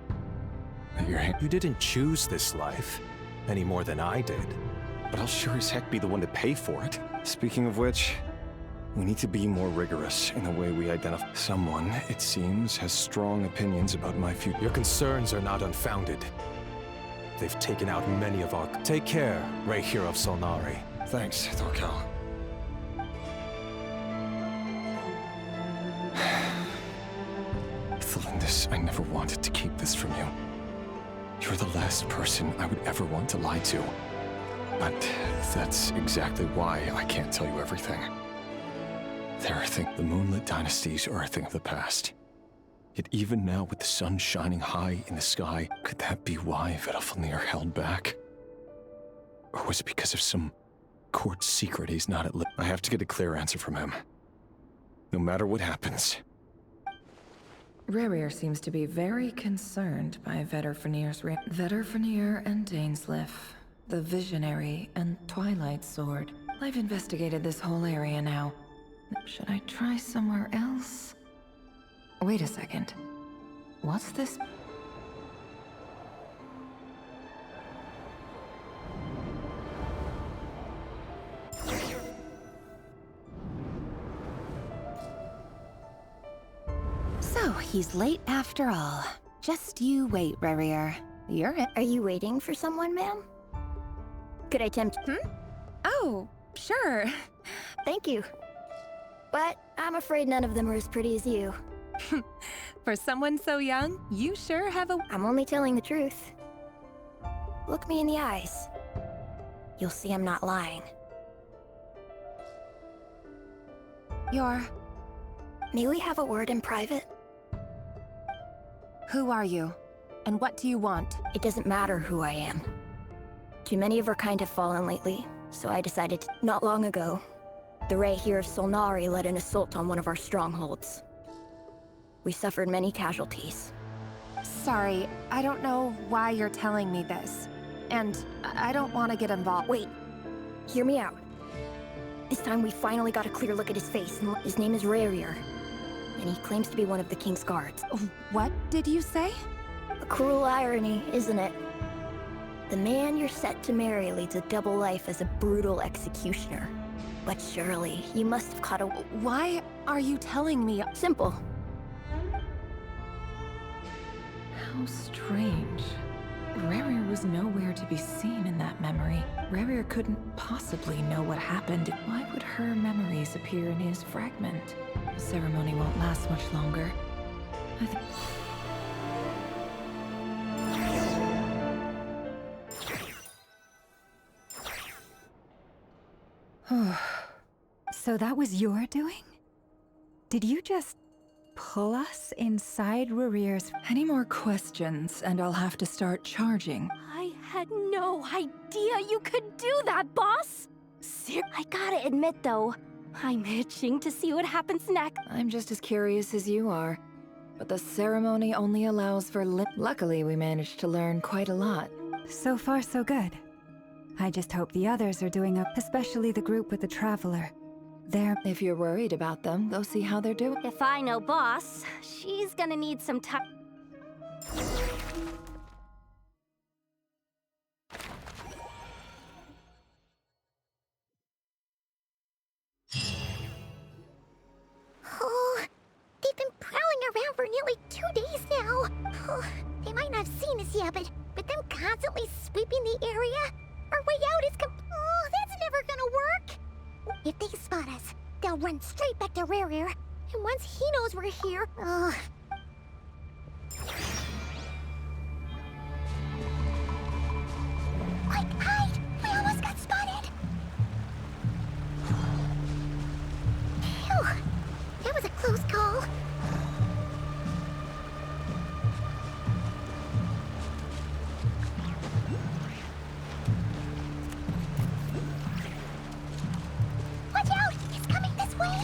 That You didn't choose this life, any more than I did. But I'll sure as heck be the one to pay for it. Speaking of which, we need to be more rigorous in the way we identify. Someone, it seems, has strong opinions about my future. Your concerns are not unfounded. They've taken out many of our... Take care, Reri of Solnari. Thanks, Thorkel. Thalindis, I never wanted to keep this from you. You're the last person I would ever want to lie to. But that's exactly why I can't tell you everything. There are things... The moonlit dynasties are a thing of the past. Yet even now, with the sun shining high in the sky, could that be why Vedalfnir held back? Or was it because of some court secret he's not at I have to get a clear answer from him. No matter what happens. Reri seems to be very concerned by Vedalfnir's Vedalfnir and Dainsleif, the Visionary and Twilight Sword. I've investigated this whole area now. Should I try somewhere else? Wait a second. What's this? So, he's late after all. Just you wait, Reri. You're it. Are you waiting for someone, ma'am? Could I tempt... Oh, sure. Thank you. But I'm afraid none of them are as pretty as you. For someone so young, you sure have a... I'm only telling the truth. Look me in the eyes. You'll see I'm not lying. May we have a word in private? Who are you? And what do you want? It doesn't matter who I am. Too many of our kind have fallen lately, so I decided not long ago, the Reri of Solnari led an assault on one of our strongholds. We suffered many casualties. Sorry, I don't know why you're telling me this. And I don't want to get involved. Wait, hear me out. This time we finally got a clear look at his face, and his name is Reri, and he claims to be one of the king's guards. What did you say? A cruel irony, isn't it? The man you're set to marry leads a double life as a brutal executioner. But surely, you must have caught a... Why are you telling me? Simple. How strange. Reri was nowhere to be seen in that memory. Reri couldn't possibly know what happened. Why would her memories appear in his fragment? The ceremony won't last much longer. I think... So that was your doing? Did you just pull us inside Rerir's... Any more questions, and I'll have to start charging. I had no idea you could do that, boss! I gotta admit, though, I'm itching to see what happens next. I'm just as curious as you are. but the ceremony only allows for Luckily, we managed to learn quite a lot. So far, so good. I just hope the others are doing up, especially the group with the Traveler. If you're worried about them, go see how they're doing. If I know Boss, she's gonna need some time. Oh, they've been prowling around for nearly 2 days now. Oh, they might not have seen us yet, but them constantly sweeping the area, our way out is oh, that's never gonna work. If they spot us, they'll run straight back to Reri, and once he knows we're here, Quick, hide! We almost got spotted! Phew, that was a close call. Watch out! It's coming this way!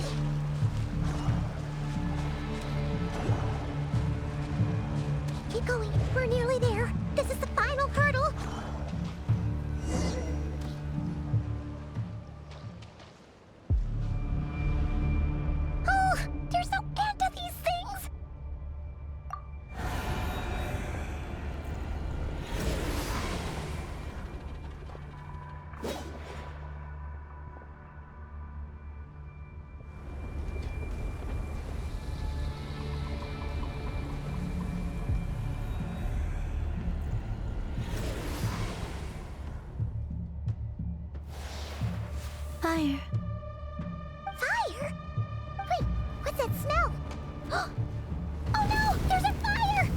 Keep going. We're nearly there. This is the final hurdle. Oh, there's no end to these things. Fire. Fire? Wait, what's that smell? Oh no! There's a fire!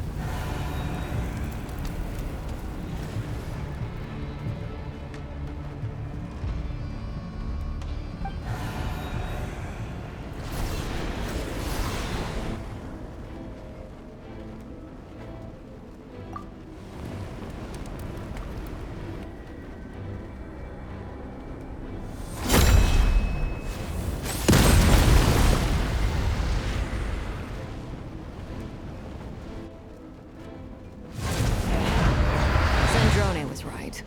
Sandrone was right.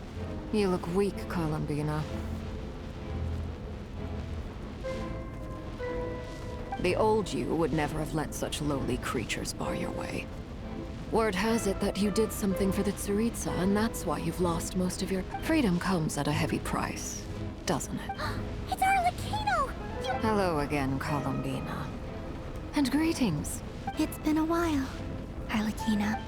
You look weak, Columbina. The old you would never have let such lowly creatures bar your way. Word has it that you did something for the Tsaritsa, and that's why you've lost most of your... Freedom comes at a heavy price, doesn't it? It's Arlecchino! Hello again, Columbina. And greetings. It's been a while, Arlecchino.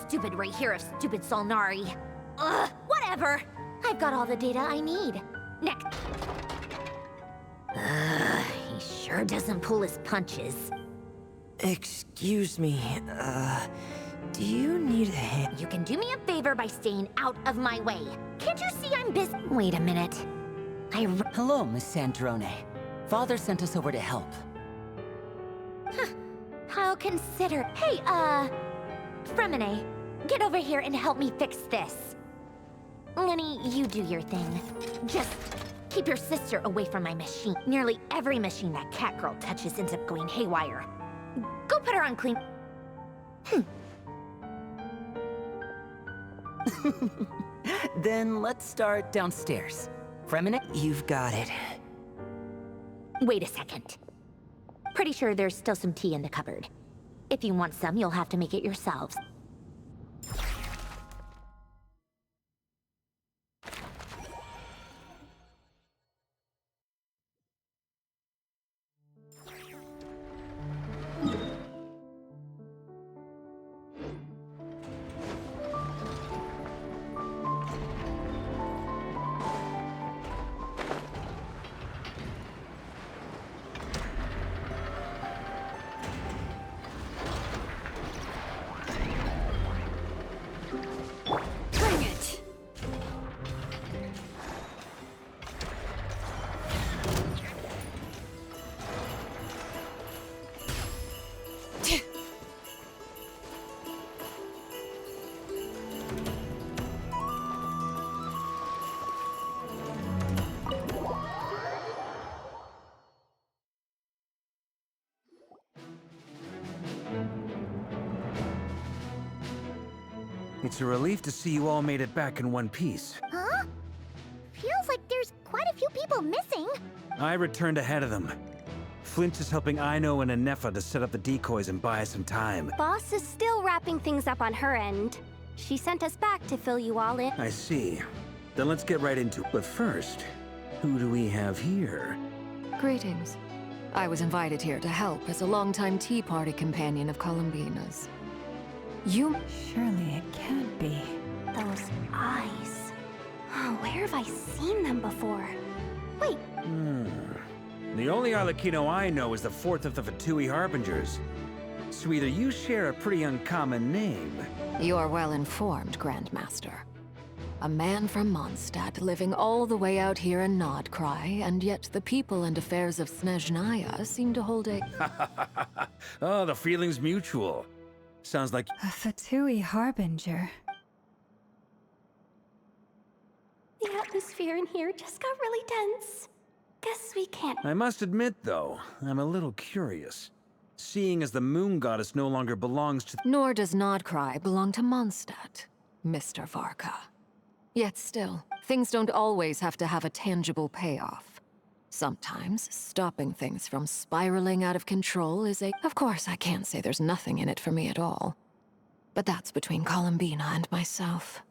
Stupid right here of stupid Solnari. Ugh, whatever. I've got all the data I need. Next. He sure doesn't pull his punches. Excuse me, do you need a hand? You can do me a favor by staying out of my way. Can't you see I'm busy? Wait a minute. Hello, Miss Sandrone. Father sent us over to help. I'll consider. Hey, Fremine, get over here and help me fix this. Lenny, you do your thing. Just keep your sister away from my machine. Nearly every machine that cat girl touches ends up going haywire. Go put her on clean. Then let's start downstairs. Fremine, you've got it. Wait a second. Pretty sure there's still some tea in the cupboard. If you want some, you'll have to make it yourselves. It's a relief to see you all made it back in one piece. Huh? Feels like there's quite a few people missing. I returned ahead of them. Flint is helping Aino and Anefa to set up the decoys and buy us some time. Boss is still wrapping things up on her end. She sent us back to fill you all in. I see. Then let's get right into it. But first, who do we have here? Greetings. I was invited here to help as a longtime tea party companion of Columbina's. You... Surely it can't be. Those eyes. Oh, where have I seen them before? Wait. The only Arlecchino I know is the fourth of the Fatui Harbingers. So either you share a pretty uncommon name... You're well informed, Grandmaster. A man from Mondstadt living all the way out here in Nodcry, and yet the people and affairs of Snezhnaya seem to hold a... Oh, the feeling's mutual. Sounds like... A Fatui Harbinger. The atmosphere in here just got really tense. Guess we can't... I must admit, though, I'm a little curious. Seeing as the moon goddess no longer belongs to... Nor does Nodcry belong to Mondstadt, Mr. Varka. Yet still, things don't always have to have a tangible payoff. Sometimes, stopping things from spiraling out of control is a... Of course, I can't say there's nothing in it for me at all. But that's between Columbina and myself.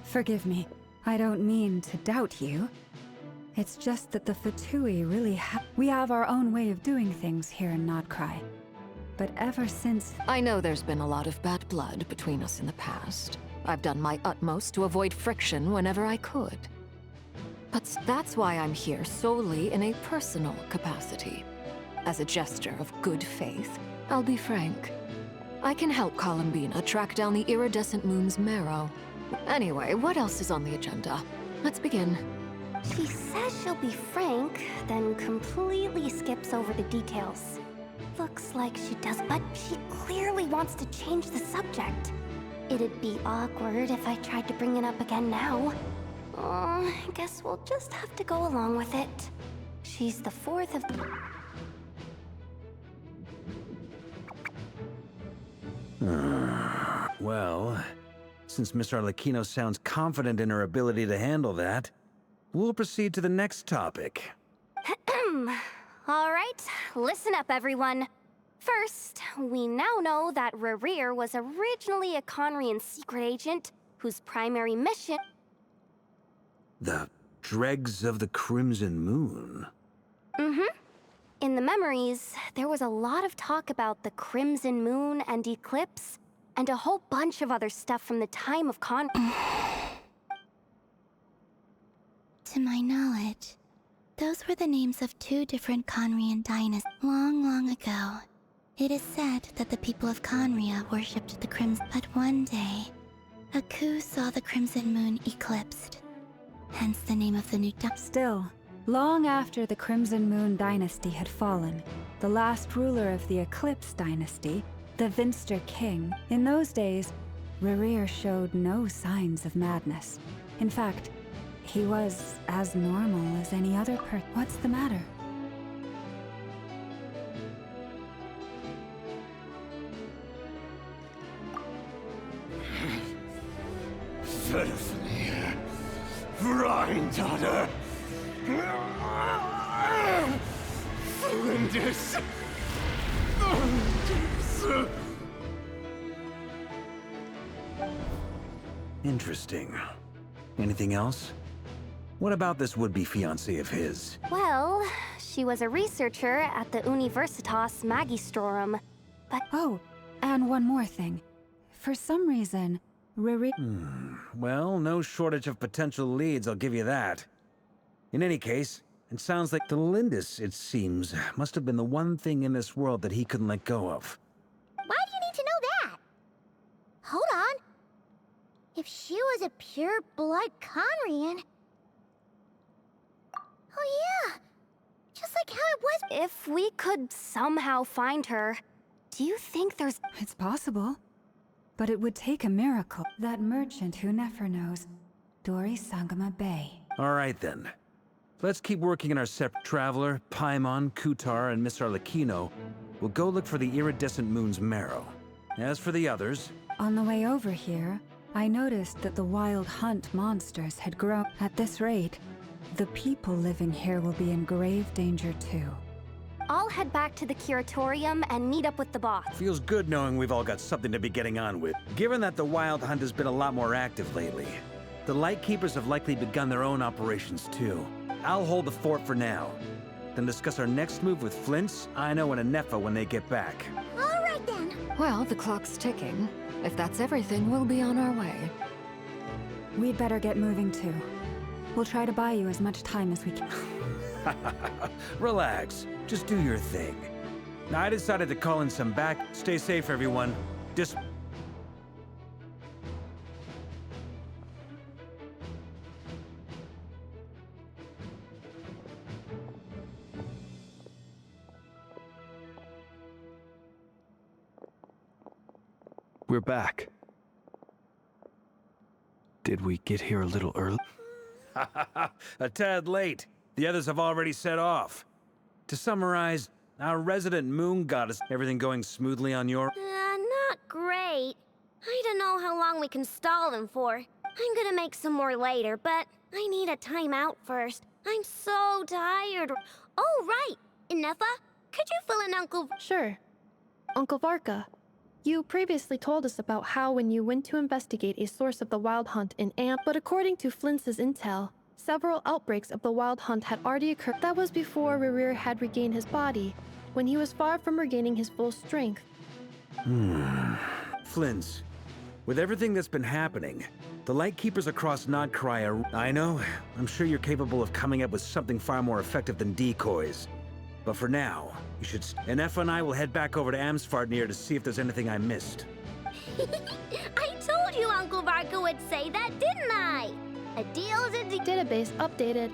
Forgive me. I don't mean to doubt you. It's just that the Fatui really we have our own way of doing things here in Nodcry. But ever since... I know there's been a lot of bad blood between us in the past. I've done my utmost to avoid friction whenever I could. But that's why I'm here solely in a personal capacity. As a gesture of good faith, I'll be frank. I can help Columbina track down the iridescent moon's marrow. Anyway, what else is on the agenda? Let's begin. She says she'll be frank, then completely skips over the details. Looks like she does, but she clearly wants to change the subject. It'd be awkward if I tried to bring it up again now. I guess we'll just have to go along with it. She's the fourth of... Well, since Miss Arlecchino sounds confident in her ability to handle that, we'll proceed to the next topic. All right, listen up, everyone. First, we now know that Reri was originally a Conrian secret agent whose primary mission... The dregs of the Crimson Moon. In the memories, there was a lot of talk about the Crimson Moon and Eclipse, and a whole bunch of other stuff from the time of To my knowledge, those were the names of two different Conrian dynasties. Long ago, it is said that the people of Conria worshipped the Crimson. But one day, a coup saw the Crimson Moon eclipsed. Hence the name of the new Still, long after the Crimson Moon dynasty had fallen, the last ruler of the Eclipse dynasty, the Vinster King, in those days, Reri showed no signs of madness. In fact, he was as normal as any other person. What's the matter? Verfnir, Rheindaughter, Flinders. Interesting. Anything else? What about this would-be fiancé of his? Well, she was a researcher at the Universitas Magistrorum, but... Oh, and one more thing. For some reason, Reri... Well, no shortage of potential leads, I'll give you that. In any case, it sounds like the Lindis, it seems, must have been the one thing in this world that he couldn't let go of. Why do you need to know that? Hold on. If she was a pure-blood Conrian... Oh yeah! Just like how it was... If we could somehow find her, do you think there's... It's possible. But it would take a miracle. That merchant who never knows. Dori Sangama Bay. All right then. Let's keep working in our separate Traveler, Paimon, Kutar, and Miss Arlecchino. We'll go look for the iridescent moon's marrow. As for the others... On the way over here, I noticed that the wild hunt monsters had grown. At this rate, the people living here will be in grave danger too. I'll head back to the curatorium and meet up with the boss. Feels good knowing we've all got something to be getting on with. Given that the Wild Hunt has been a lot more active lately, the Lightkeepers have likely begun their own operations too. I'll hold the fort for now, then discuss our next move with Flint's, Aino, and Anefa when they get back. All right then. Well, the clock's ticking. If that's everything, we'll be on our way. We'd better get moving too. We'll try to buy you as much time as we can. Relax. Just do your thing. I decided to call in some back. Stay safe, everyone. We're back. Did we get here a little early? A tad late. The others have already set off. To summarize, our resident moon goddess, everything going smoothly on your... Not great. I don't know how long we can stall them for. I'm gonna make some more later, but I need a timeout first. I'm so tired. Oh, right! Inefa, could you fill in Uncle... Sure. Uncle Varka, you previously told us about how when you went to investigate a source of the Wild Hunt in Amp, but according to Flint's intel, several outbreaks of the Wild Hunt had already occurred. That was before Reri had regained his body, when he was far from regaining his full strength. Flint's, with everything that's been happening, the Lightkeepers across Nodcry are... I know, I'm sure you're capable of coming up with something far more effective than decoys. But for now, you should... Anefa and I will head back over to Amsfarnir to see if there's anything I missed. I told you Uncle Varka would say that, didn't I? A deal is a deal. Database updated.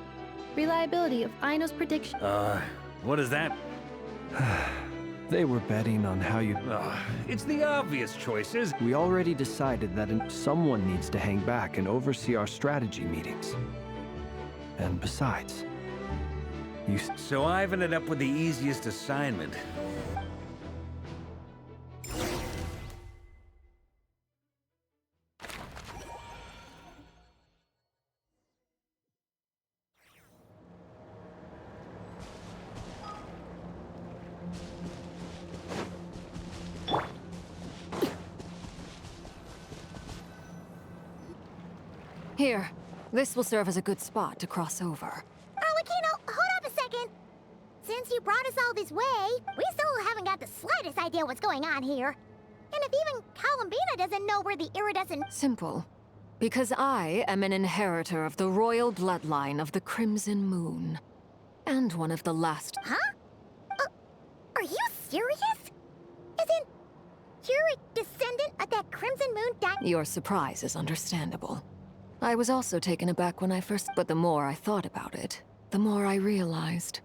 Reliability of Aino's prediction. What is that? They were betting on how you... It's the obvious choices. We already decided that someone needs to hang back and oversee our strategy meetings. And besides... So I've ended up with the easiest assignment. Here, this will serve as a good spot to cross over. Arlecchino, hold up a second. Since you brought us all this way, we still haven't got the slightest idea what's going on here. And if even Columbina doesn't know where the iridescent... Simple. Because I am an inheritor of the royal bloodline of the Crimson Moon. And one of the last... Huh? Are you serious? Isn't... you're a descendant of that Crimson Moon Your surprise is understandable. I was also taken aback when I first... But the more I thought about it, the more I realized.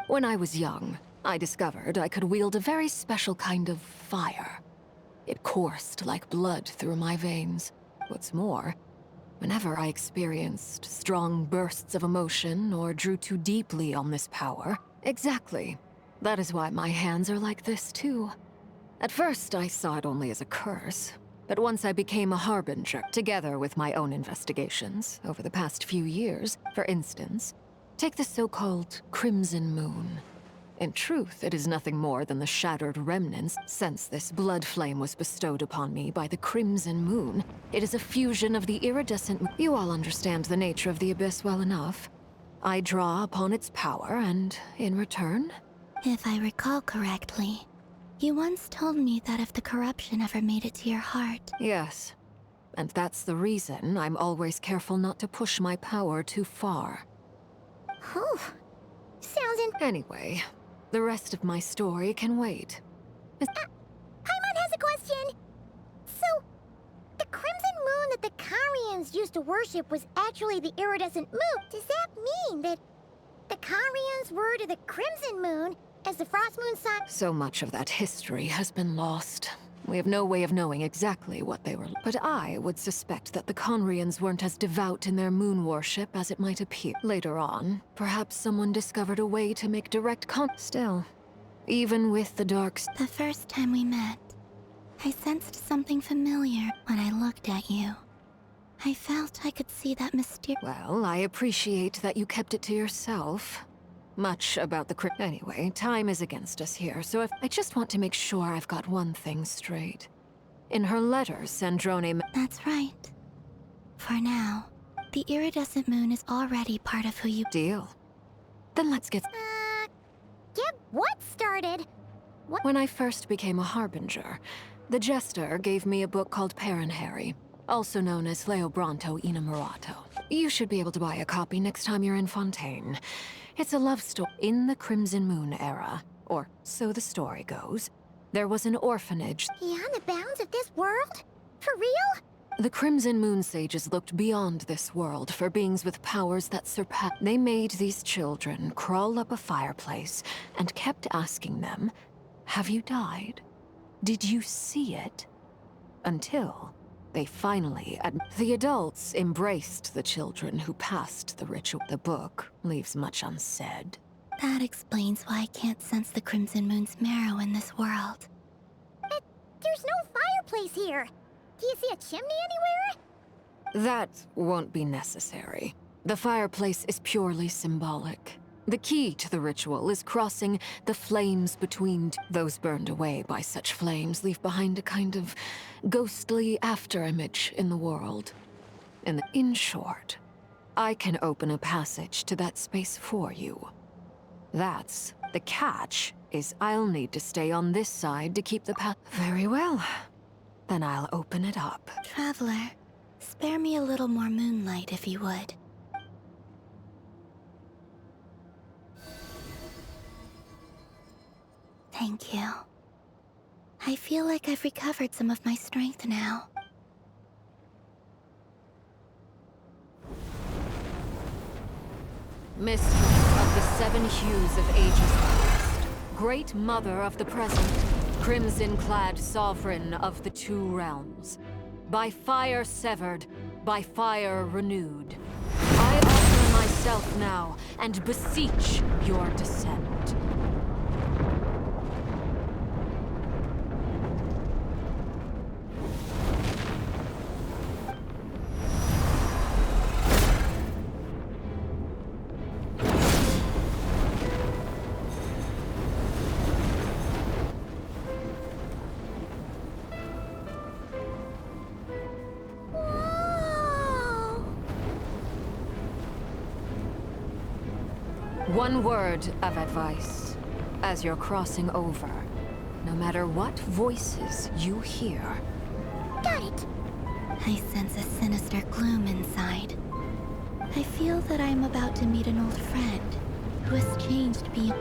When I was young, I discovered I could wield a very special kind of fire. It coursed like blood through my veins. What's more, whenever I experienced strong bursts of emotion or drew too deeply on this power... Exactly. That is why my hands are like this, too. At first, I saw it only as a curse. But once I became a harbinger, together with my own investigations over the past few years, for instance, take the so-called Crimson Moon. In truth, it is nothing more than the shattered remnants. Since this blood flame was bestowed upon me by the Crimson Moon, it is a fusion of the iridescent... You all understand the nature of the Abyss well enough. I draw upon its power, and in return... If I recall correctly, you once told me that if the corruption ever made it to your heart... Yes. And that's the reason I'm always careful not to push my power too far. Oh, sounds Anyway, the rest of my story can wait. Paimon has a question. So, the Crimson Moon that the Carians used to worship was actually the iridescent moon. Does that mean that the Carians were to the Crimson Moon as the Frost Moon sign? So much of that history has been lost. We have no way of knowing exactly what they were. But I would suspect that the Conrians weren't as devout in their moon worship as it might appear. Later on, perhaps someone discovered a way to make direct Still, even with the dark... The first time we met, I sensed something familiar when I looked at you. I felt I could see that mysterious... Well, I appreciate that you kept it to yourself. Much about the crypt. Anyway, time is against us here, so if I just want to make sure I've got one thing straight. In her letters, Sandrone... That's right. For now, the iridescent moon is already part of who you... Deal. Then let's get... Get what started? What? When I first became a harbinger, the Jester gave me a book called Harry, also known as Leobranto Innamorato. You should be able to buy a copy next time you're in Fontaine. It's a love story. In the Crimson Moon era, or so the story goes, there was an orphanage. Beyond the bounds of this world? For real? The Crimson Moon sages looked beyond this world for beings with powers that surpass. They made these children crawl up a fireplace and kept asking them, "Have you died? Did you see it?" Until they finally the adults embraced the children who passed the ritual. The book leaves much unsaid. That explains why I can't sense the Crimson Moon's marrow in this world. But there's no fireplace here. Do you see a chimney anywhere? That won't be necessary. The fireplace is purely symbolic. The key to the ritual is crossing the flames between those burned away by such flames leave behind a kind of ghostly afterimage in the world. In short, I can open a passage to that space for you. That's the catch, is I'll need to stay on this side to keep the path. Very well. Then I'll open it up. Traveler, spare me a little more moonlight if you would. Thank you. I feel like I've recovered some of my strength now. Mistress of the seven hues of ages past, great mother of the present, crimson-clad sovereign of the two realms, by fire severed, by fire renewed, I offer myself now and beseech your descent. One word of advice. As you're crossing over, no matter what voices you hear... Got it! I sense a sinister gloom inside. I feel that I'm about to meet an old friend who has changed beyond...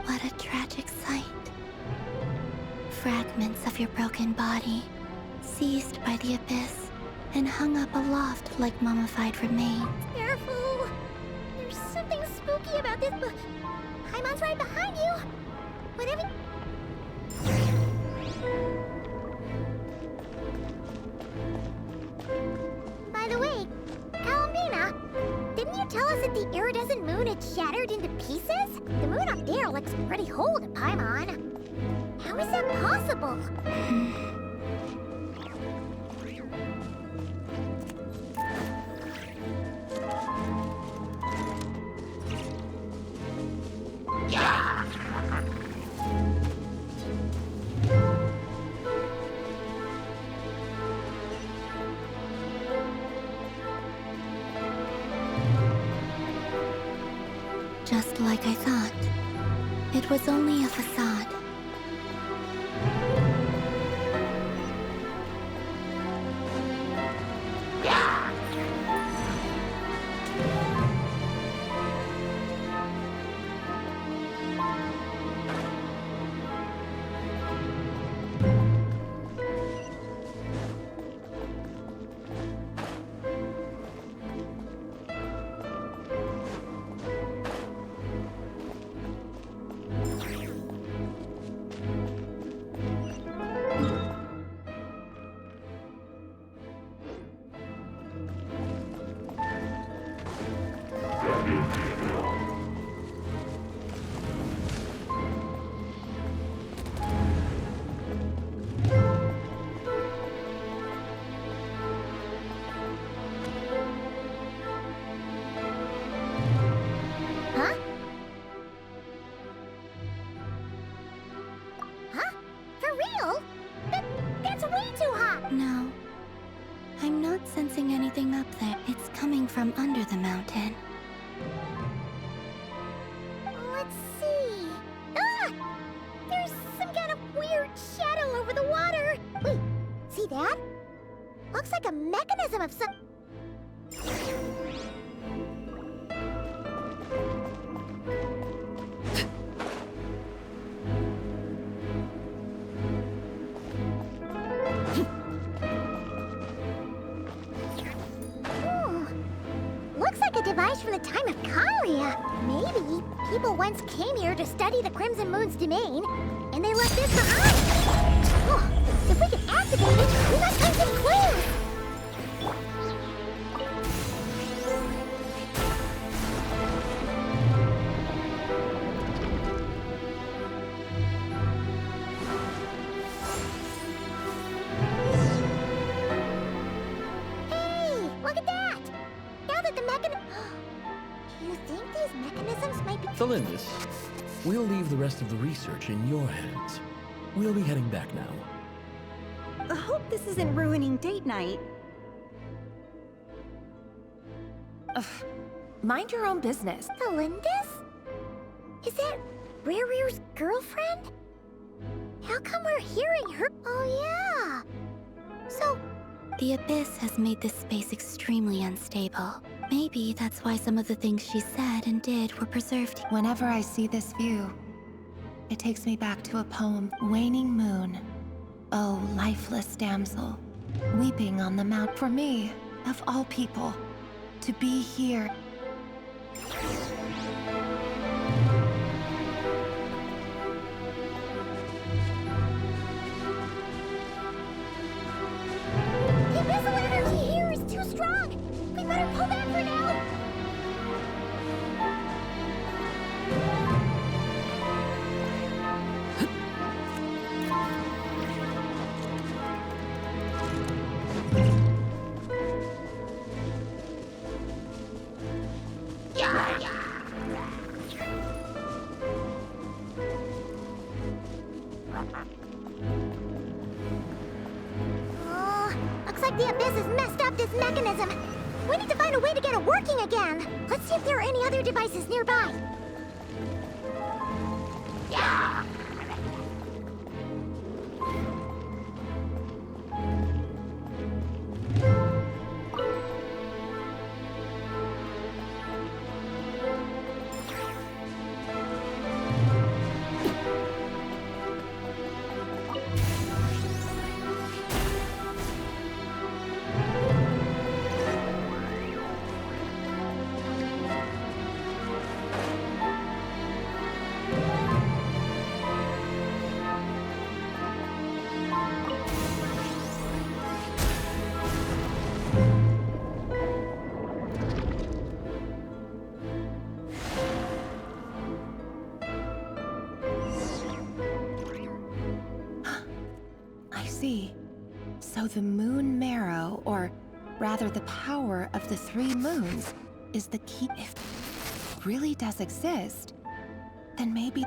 What a tragic sight. Fragments of your broken body, seized by the abyss and hung up aloft like mummified remains. Careful! There's something spooky about this, but Paimon's right behind you. Whatever. By the way, Almina, didn't you tell us that the iridescent moon had shattered into pieces? The moon up there looks pretty whole to Paimon. How is that possible? Just like I thought. It was only a facade. No. I'm not sensing anything up there. It's coming from under the mountain. Let's see. Ah! There's some kind of weird shadow over the water. Wait, see that? Looks like a mechanism of some... device from the time of Kalia. Maybe people once came here to study the Crimson Moon's domain, and they left this behind. Oh, if we can activate it, we might find some clues. Hey, look at that! Now that the mechanism... Do you think these mechanisms might be... Thelindis, we'll leave the rest of the research in your hands. We'll be heading back now. I hope this isn't ruining date night. Ugh. Mind your own business. Thelindis? Is that Rerir's girlfriend? How come we're hearing her? Oh, yeah. So... The abyss has made this space extremely unstable. Maybe that's why some of the things she said and did were preserved. Whenever I see this view, it takes me back to a poem, Waning Moon. Oh, lifeless damsel, weeping on the mount. For me, of all people, to be here. The missile energy here is too strong! We better pull back for now! Looks like the abyss has messed up this mechanism. We need to find a way to get it working again. Let's see if there are any other devices nearby. see. So the moon marrow, or rather the power of the 3 moons, is the key. If it really does exist, then maybe...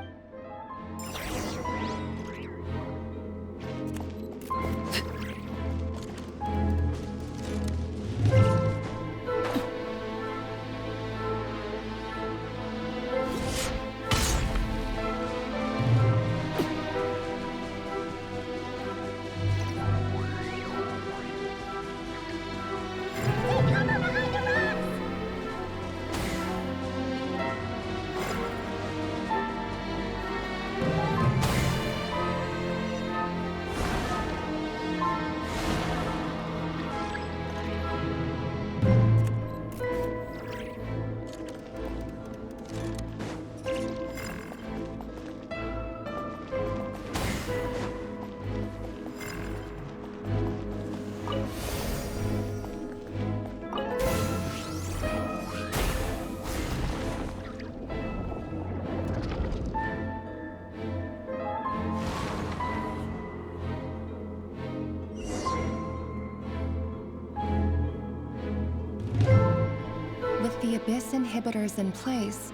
With the Abyss inhibitors in place,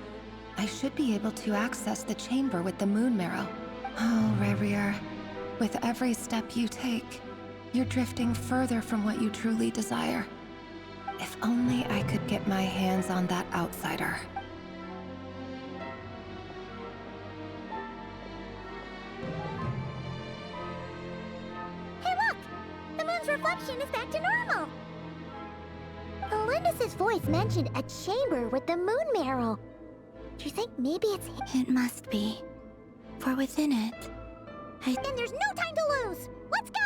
I should be able to access the chamber with the moon marrow. Oh, Reri, with every step you take, you're drifting further from what you truly desire. If only I could get my hands on that outsider. Hey look! The moon's reflection is back to normal! Olympus's voice mentioned a chamber with the moon marrow. Do you think maybe it's... It must be. For within it, Then there's no time to lose! Let's go!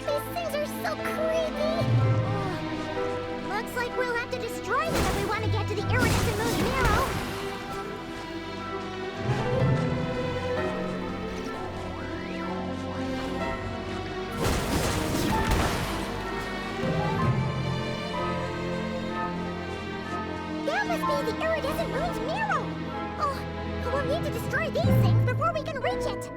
These things are so creepy! Looks like we'll have to destroy them if we want to get to the iridescent moon's marrow. That must be the iridescent moon's marrow! Oh, we'll need to destroy these things before we can reach it!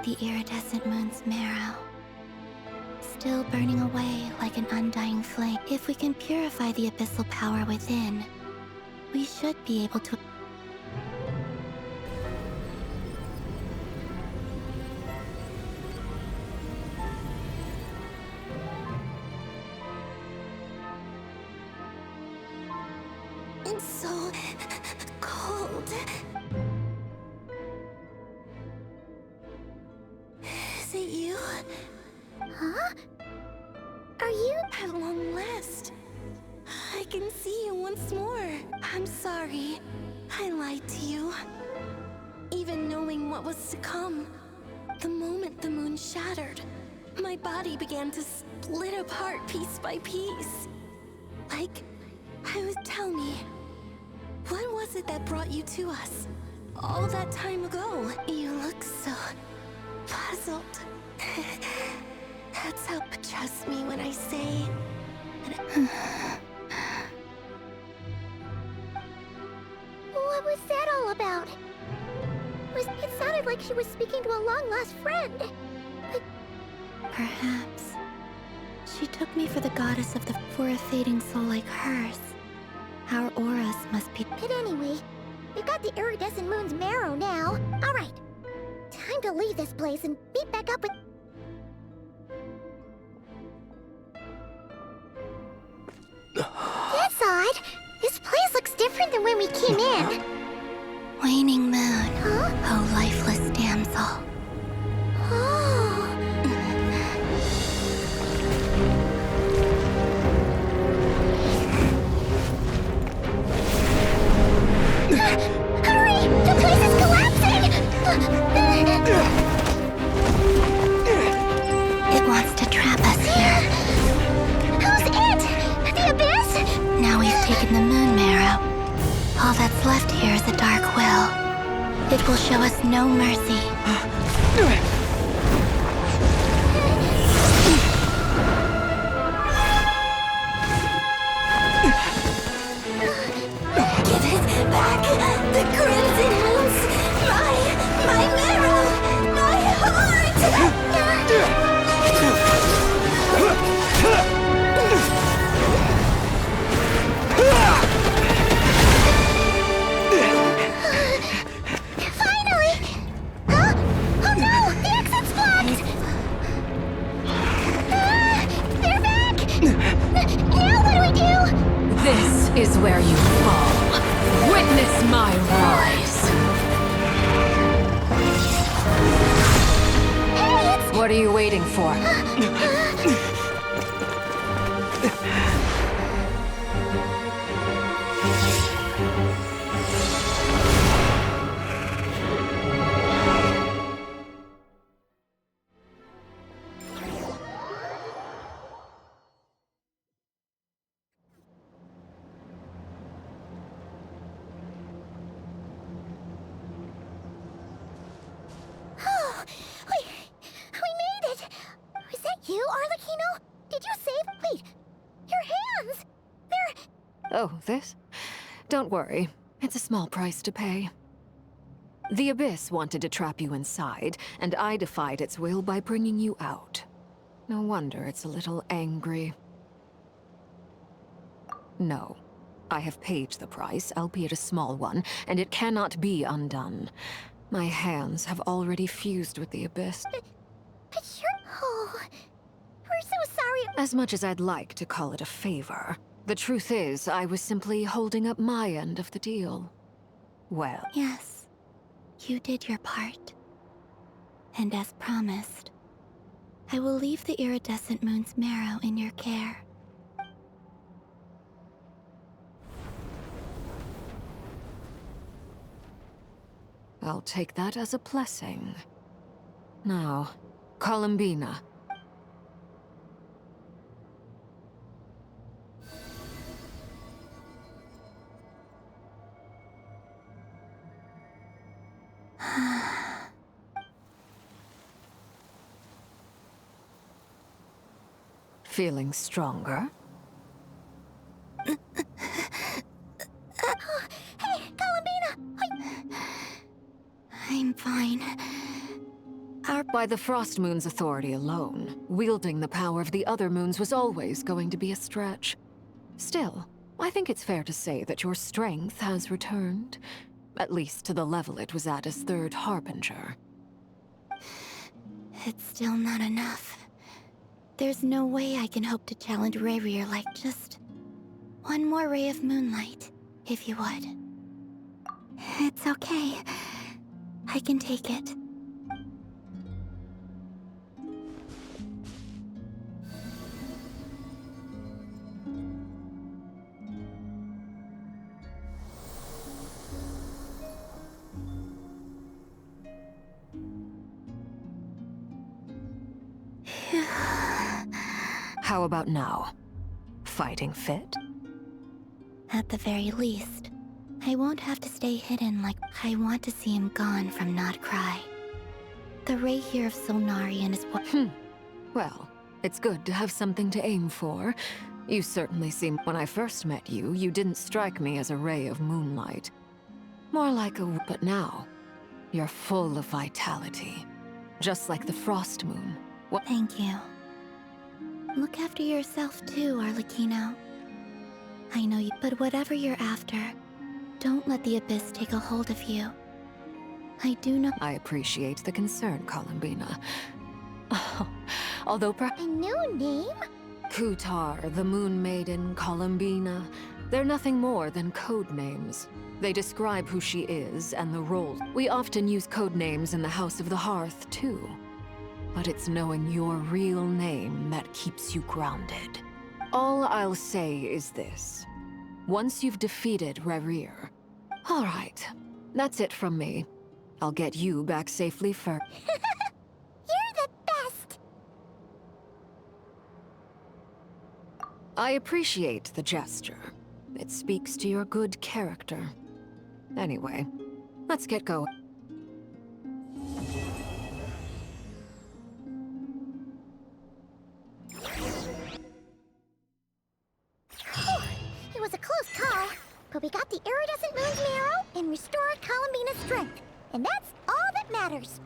the iridescent moon's marrow, still burning away like an undying flame. If we can purify the abyssal power within, we should be able to... It's so cold. Is it you? Huh? you? At long last, I can see you once more. I'm sorry. I lied to you. Even knowing what was to come, the moment the moon shattered, my body began to split apart piece by piece. Like, tell me, what was it that brought you to us all that time ago? You look so puzzled. That's how, trust me when I say... What was that all about? It sounded like she was speaking to a long-lost friend. But... Perhaps she took me for the goddess of for a fading soul like hers. Our auras must be... But anyway, we've got the iridescent moon's marrow now. All right, time to leave this place and meet back up with... That's odd. This place looks different than when we came in. Waning moon. Huh? Oh, lifeless damsel. Oh. Hurry! The place is collapsing! It wants to trap us here. Who's it? The Abyss? Now we've taken the moon marrow. All that's left here is a dark will. It will show us no mercy. Give it back! The crimson moons! My marrow! My heart! Finally! Huh? Oh no! The exit's blocked! They're back! Now what do we do? This is where you fall. Witness my rise. Hey, what are you waiting for? We made it! Was that you, Arlecchino? Did you save... Wait, your hands! They're... Oh, this? Don't worry. It's a small price to pay. The Abyss wanted to trap you inside, and I defied its will by bringing you out. No wonder it's a little angry. No. I have paid the price, albeit a small one, and it cannot be undone. My hands have already fused with the Abyss. But you're... Oh... We're so sorry... As much as I'd like to call it a favor, the truth is, I was simply holding up my end of the deal. Well... Yes, you did your part. And as promised, I will leave the iridescent moon's marrow in your care. I'll take that as a blessing. Now, Columbina. Feeling stronger? Hey, Columbina! I'm fine. By the Frost Moon's authority alone, wielding the power of the other moons was always going to be a stretch. Still, I think it's fair to say that your strength has returned. At least to the level it was at as Third Harbinger. It's still not enough. There's no way I can hope to challenge Reri like just one more ray of moonlight, if you would. It's okay. I can take it. How about now? Fighting fit? At the very least, I won't have to stay hidden like I want to see him gone from Not Cry. The ray here of Solnarian is what— Well, it's good to have something to aim for. You certainly seem— When I first met you, you didn't strike me as a ray of moonlight. More like a— But now, you're full of vitality. Just like the frost moon. What— Thank you. Look after yourself too, Arlecchino. I know you— But whatever you're after, don't let the Abyss take a hold of you. I do know— I appreciate the concern, Columbina. Although A new name? Kutar, the Moon Maiden, Columbina, they're nothing more than code names. They describe who she is and the role. We often use code names in the House of the Hearth, too. But it's knowing your real name that keeps you grounded. All I'll say is this. Once you've defeated Reri. All right, that's it from me. I'll get you back safely for— You're the best! I appreciate the gesture. It speaks to your good character. Anyway, let's get going. It was a close call, but we got the iridescent moon's marrow and restored Columbina's strength. And that's all that matters.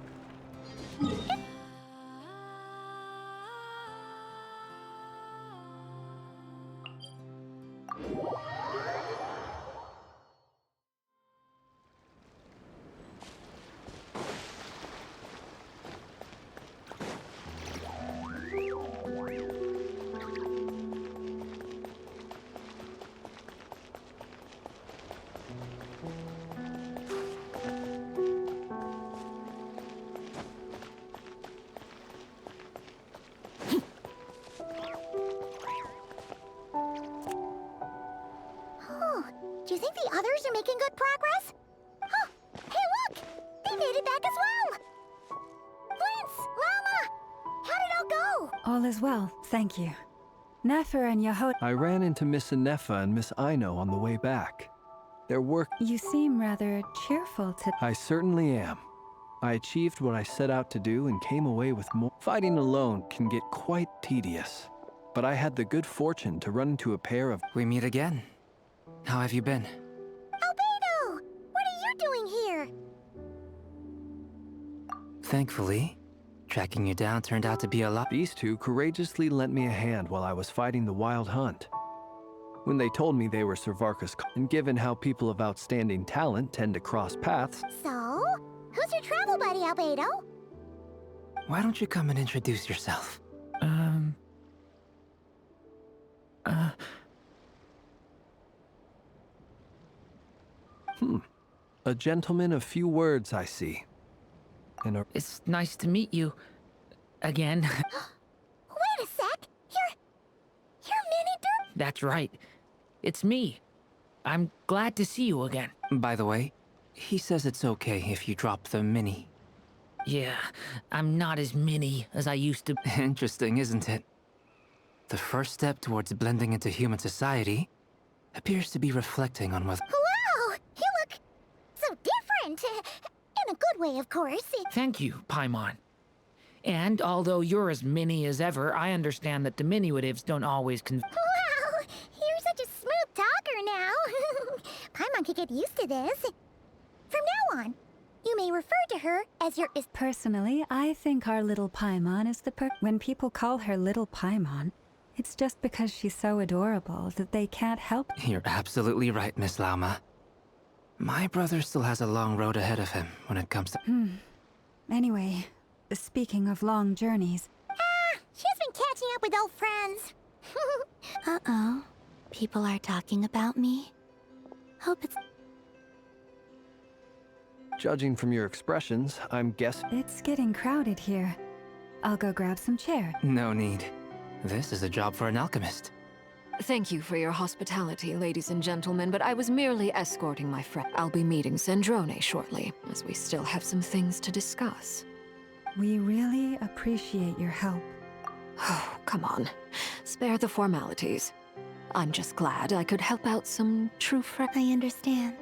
Do you think the others are making good progress? Huh! Hey, look! They made it back as well! Flintz! Llama! How did it all go? All is well, thank you. Nefer and Yahoo— I ran into Miss Inefa and Miss Aino on the way back. Their work— You seem rather cheerful to— I certainly am. I achieved what I set out to do and came away with more. Fighting alone can get quite tedious. But I had the good fortune to run into a pair of— We meet again. How have you been? Albedo! What are you doing here? Thankfully, tracking you down turned out to be a lot. These two courageously lent me a hand while I was fighting the Wild Hunt. When they told me they were Servarka's— and given how people of outstanding talent tend to cross paths— So? Who's your travel buddy, Albedo? Why don't you come and introduce yourself? A gentleman of few words, I see. And It's nice to meet you. Again. Wait a sec! You're Mini-Derp? That's right. It's me. I'm glad to see you again. By the way, he says it's okay if you drop the mini. Yeah, I'm not as mini as I used to. Interesting, isn't it? The first step towards blending into human society appears to be reflecting on what— Wow! You look so different! In a good way, of course. Thank you, Paimon. And although you're as mini as ever, I understand that diminutives don't always Wow! You're such a smooth talker now. Paimon could get used to this. From now on, you may refer to her as your— Personally, I think our little Paimon is the When people call her little Paimon, it's just because she's so adorable that they can't help— You're absolutely right, Miss Llama. My brother still has a long road ahead of him when it comes to— Anyway, speaking of long journeys— she's been catching up with old friends. Uh-oh. People are talking about me. Hope it's— Judging from your expressions, I'm guessing— It's getting crowded here. I'll go grab some chairs. No need. This is a job for an alchemist. Thank you for your hospitality, ladies and gentlemen, but I was merely escorting my friend. I'll be meeting Sandrone shortly, as we still have some things to discuss. We really appreciate your help. Oh, come on. Spare the formalities. I'm just glad I could help out some true friends. I understand.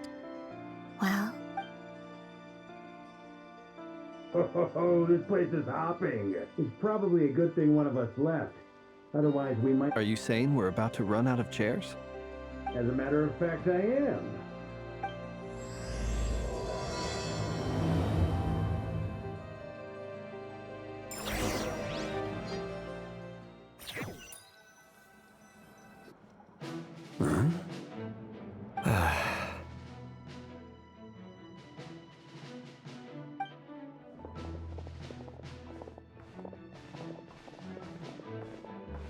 Well... Oh, this place is hopping. It's probably a good thing one of us left. Otherwise, we might... Are you saying we're about to run out of chairs? As a matter of fact, I am.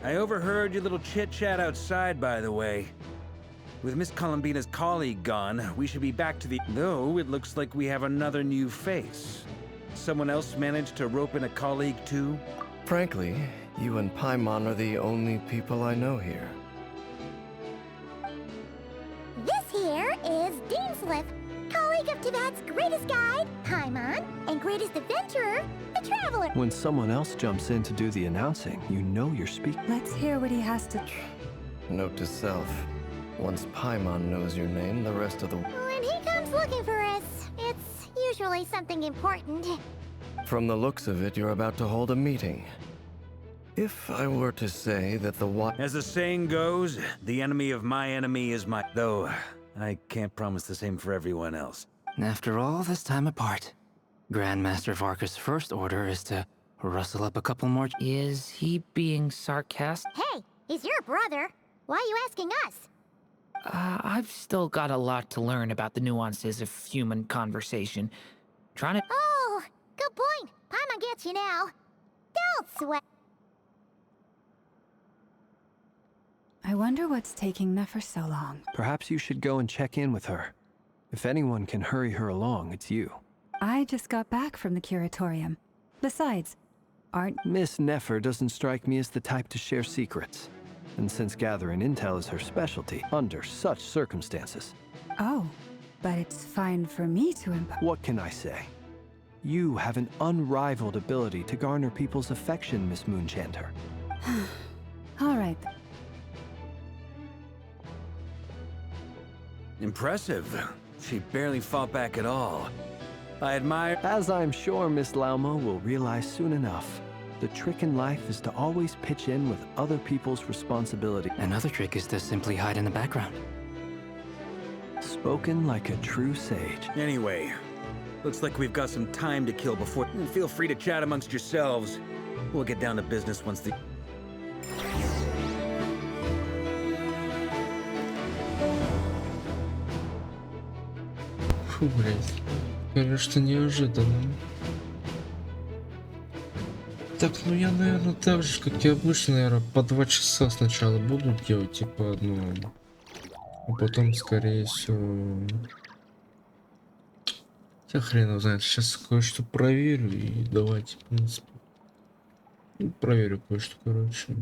I overheard your little chit-chat outside, by the way. With Miss Columbina's colleague gone, we should be back to the... Though, it looks like we have another new face. Someone else managed to rope in a colleague, too? Frankly, you and Paimon are the only people I know here. This here is Deanslip, colleague of Tibet's greatest guide, Paimon, and greatest adventurer, the Traveler. When someone else jumps in to do the announcing, you know you're speaking. Let's hear what he has to... Note to self. Once Paimon knows your name, the rest of the... When he comes looking for us, it's usually something important. From the looks of it, you're about to hold a meeting. If I were to say that the what... As the saying goes, the enemy of my enemy is my... Though, I can't promise the same for everyone else. After all this time apart, Grandmaster Varka's first order is to rustle up a couple more... Is he being sarcastic? Hey, he's your brother. Why are you asking us? I've still got a lot to learn about the nuances of human conversation. Trying to... Oh, good point. Paimon gets you now. Don't sweat. I wonder what's taking Nefer so long. Perhaps you should go and check in with her. If anyone can hurry her along, it's you. I just got back from the curatorium. Besides, aren't... Miss Nefer doesn't strike me as the type to share secrets. And since gathering intel is her specialty, under such circumstances... Oh, but it's fine for me to What can I say? You have an unrivaled ability to garner people's affection, Miss Moonchanter. All right. Impressive. She barely fought back at all. I admire... As I'm sure Miss Lauma will realize soon enough, the trick in life is to always pitch in with other people's responsibility. Another trick is to simply hide in the background. Spoken like a true sage. Anyway, looks like we've got some time to kill before... Feel free to chat amongst yourselves. We'll get down to business once the... Фу, блядь. Конечно, неожиданно. Так, ну я, наверное, так же, как и обычно, наверное, по 2 часа сначала буду делать, типа, одну. А потом, скорее всего... Я хрен его знает. Сейчас кое-что проверю и давайте, в принципе. Ну, проверю кое-что, короче.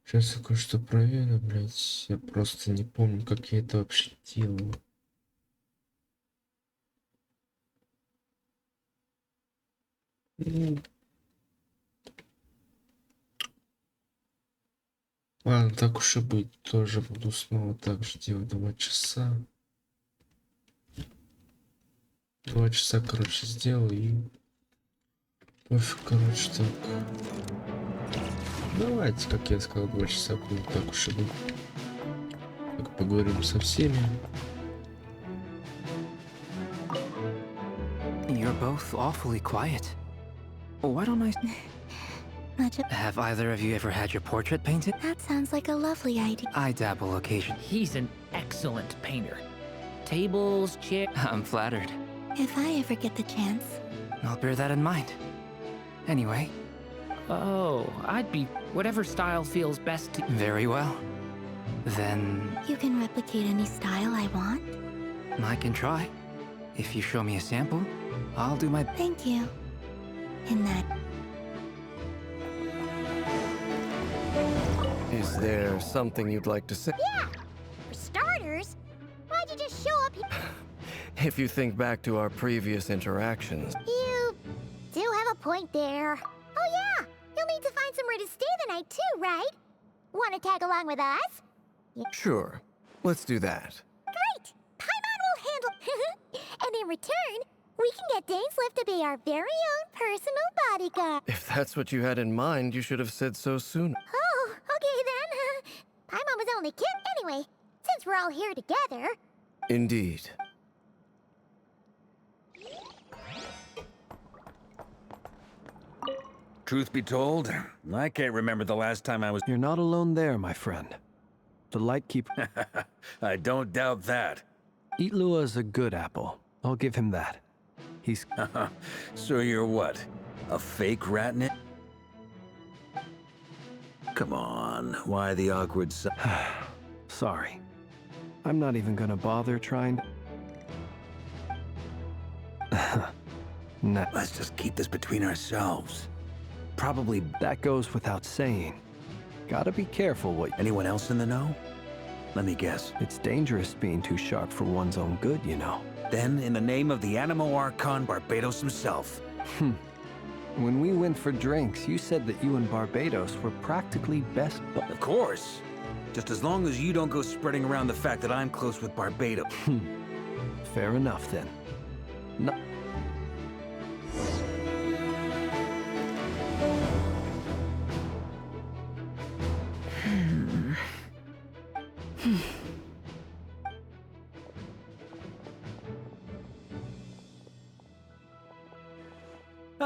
Сейчас я кое-что проверю, блядь. Я просто не помню, как я это вообще делал. Ладно, так уж и быть, тоже буду снова так же делать 2 часа. 2 часа, короче, сделаю и... Пофиг, короче, так. Давайте, как я сказал, 2 часа будет, так уж и быть. Так, поговорим со всеми. You're both awfully quiet. Why don't I... Have either of you ever had your portrait painted? That sounds like a lovely idea. I dabble occasionally. He's an excellent painter. Tables, chairs... I'm flattered. If I ever get the chance. I'll bear that in mind. Anyway. Oh, I'd be... whatever style feels best to... Very well. Then... You can replicate any style I want? I can try. If you show me a sample, I'll do my... Thank you. In that... Is there something you'd like to say? Yeah! For starters, why'd you just show up here? If you think back to our previous interactions. You do have a point there. Oh yeah! You You'll need to find somewhere to stay the night too, right? Want to tag along with us? Sure. Let's do that. Great! Paimon will handle... And in return, we can get Dainslift to be our very own personal bodyguard. If that's what you had in mind, you should have said so sooner. Oh, okay then. Paimon was only kidding. Anyway, since we're all here together... Indeed. Truth be told, I can't remember the last time I was... You're not alone there, my friend. The Lightkeeper... I don't doubt that. Itlua is a good apple. I'll give him that. He's... So you're what? A fake ratnik? Come on, why the awkward Sorry. I'm not even gonna bother trying... Nah. Let's just keep this between ourselves. Probably... That goes without saying. Gotta be careful what... Anyone else in the know? Let me guess. It's dangerous being too sharp for one's own good, you know. Then, in the name of the Animo Archon Barbados himself. When we went for drinks, you said that you and Barbados were practically best buds. Of course. Just as long as you don't go spreading around the fact that I'm close with Barbados. Fair enough, then. No...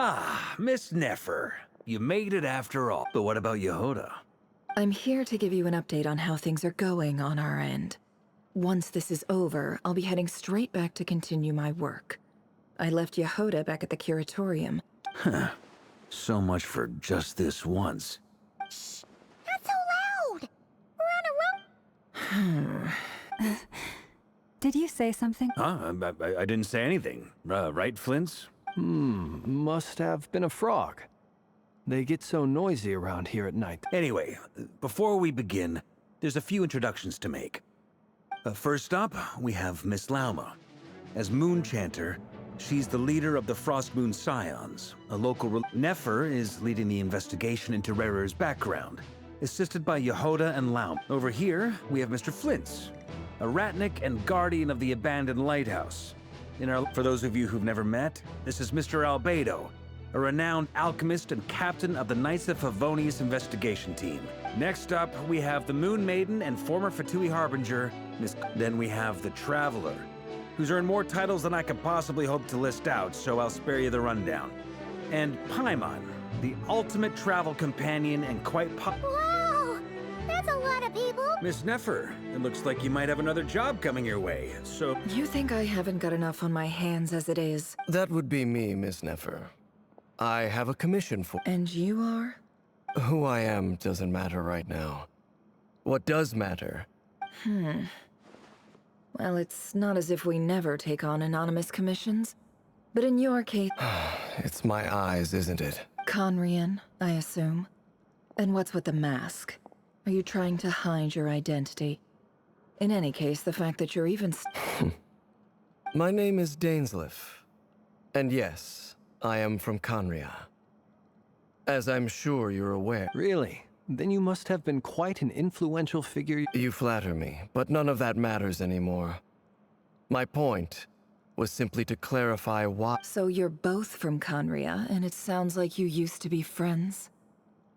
Ah, Miss Nefer. You made it after all. But what about Yehoda? I'm here to give you an update on how things are going on our end. Once this is over, I'll be heading straight back to continue my work. I left Yehoda back at the curatorium. Huh. So much for just this once. Shh! Not so loud! We're on a roll. Did you say something? Huh? I didn't say anything. Right, Flints? Must have been a frog. They get so noisy around here at night. Anyway, before we begin, there's a few introductions to make. First up, we have Miss Lauma. As Moon Chanter, she's the leader of the Frost Moon Scions, a local... Nefer is leading the investigation into Reri's background, assisted by Yehoda and Lauma. Over here, we have Mr. Flints, a ratnik and guardian of the abandoned lighthouse. For those of you who've never met, this is Mr. Albedo, a renowned alchemist and captain of the Knights of Favonius investigation team. Next up, we have the Moon Maiden and former Fatui Harbinger, Then we have the Traveler, who's earned more titles than I could possibly hope to list out, so I'll spare you the rundown. And Paimon, the ultimate travel companion and quite Whoa! That's a lot of people! Miss Nefer, it looks like you might have another job coming your way, so... You think I haven't got enough on my hands as it is? That would be me, Miss Nefer. I have a commission for... And you are? Who I am doesn't matter right now. What does matter... Well, it's not as if we never take on anonymous commissions. But in your case... It's my eyes, isn't it? Conrian, I assume. And what's with the mask? Are you trying to hide your identity? In any case, the fact that you're even... My name is Dainsliff. And yes, I am from Conria. As I'm sure you're aware. Really? Then you must have been quite an influential figure. You flatter me, but none of that matters anymore. My point was simply to clarify why... So you're both from Conria, and it sounds like you used to be friends.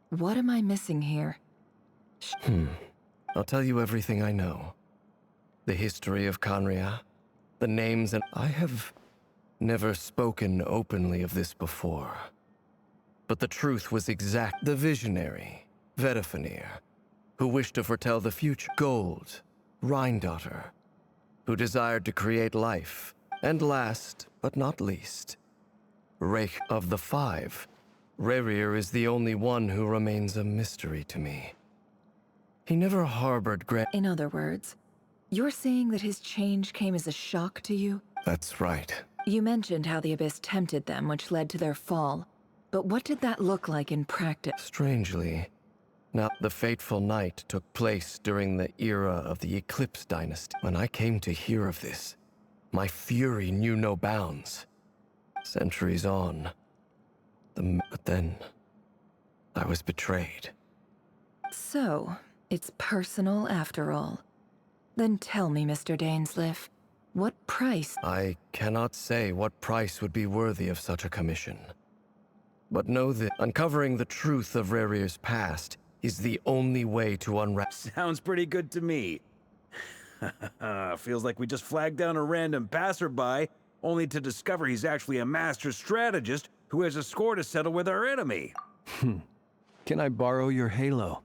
What am I missing here? I'll tell you everything I know. The history of Conria, the names, and... I have never spoken openly of this before. But the truth was exact. The visionary, Vedifenir, who wished to foretell the future. Gold, Rhine-daughter, who desired to create life. And last, but not least, Reich of the Five. Reri is the only one who remains a mystery to me. He never harbored In other words, you're saying that his change came as a shock to you? That's right. You mentioned how the Abyss tempted them, which led to their fall. But what did that look like in practice? Strangely, now the fateful night took place during the era of the Eclipse Dynasty. When I came to hear of this, my fury knew no bounds. Centuries on, but then, I was betrayed. So, it's personal after all. Then tell me, Mr. Dainsleif, what price? I cannot say what price would be worthy of such a commission. But know that uncovering the truth of Rerir's past is the only way to unwrap. Sounds pretty good to me. Feels like we just flagged down a random passerby, only to discover he's actually a master strategist who has a score to settle with our enemy. Can I borrow your halo?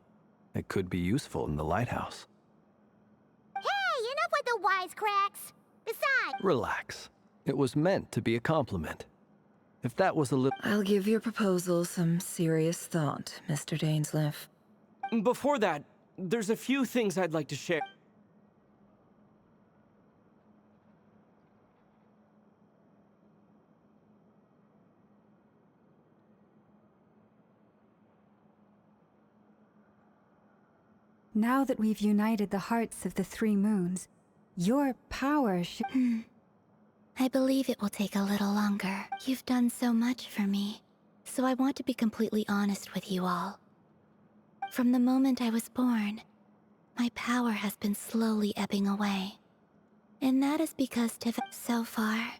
It could be useful in the lighthouse. Hey, enough with the wisecracks! Besides... Relax. It was meant to be a compliment. If that was a little... I'll give your proposal some serious thought, Mr. Dainsleif. Before that, there's a few things I'd like to share. Now that we've united the hearts of the three moons, your power should... I believe it will take a little longer. You've done so much for me, so I want to be completely honest with you all. From the moment I was born, my power has been slowly ebbing away. And that is because so far,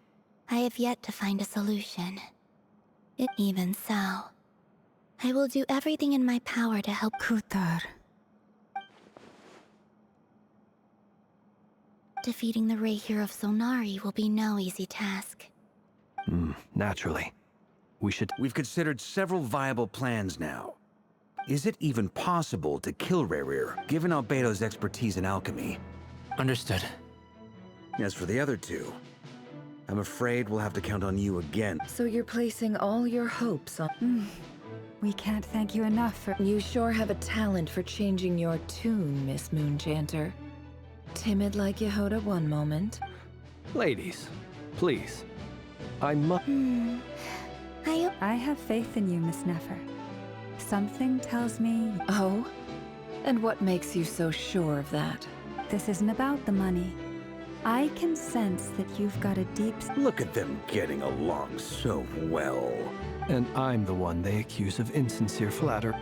I have yet to find a solution. Even so, I will do everything in my power to help Kutar. Defeating the Rei of Solnari will be no easy task. Naturally. We've considered several viable plans now. Is it even possible to kill Reri, given Albedo's expertise in alchemy? Understood. As for the other two, I'm afraid we'll have to count on you again. So you're placing all your hopes on... We can't thank you enough for... You sure have a talent for changing your tune, Miss Moonchanter. Timid like Yehoda one moment. Ladies, please. I must... I have faith in you, Miss Nefer. Something tells me... Oh? And what makes you so sure of that? This isn't about the money. I can sense that you've got a deep... Look at them getting along so well. And I'm the one they accuse of insincere flattery.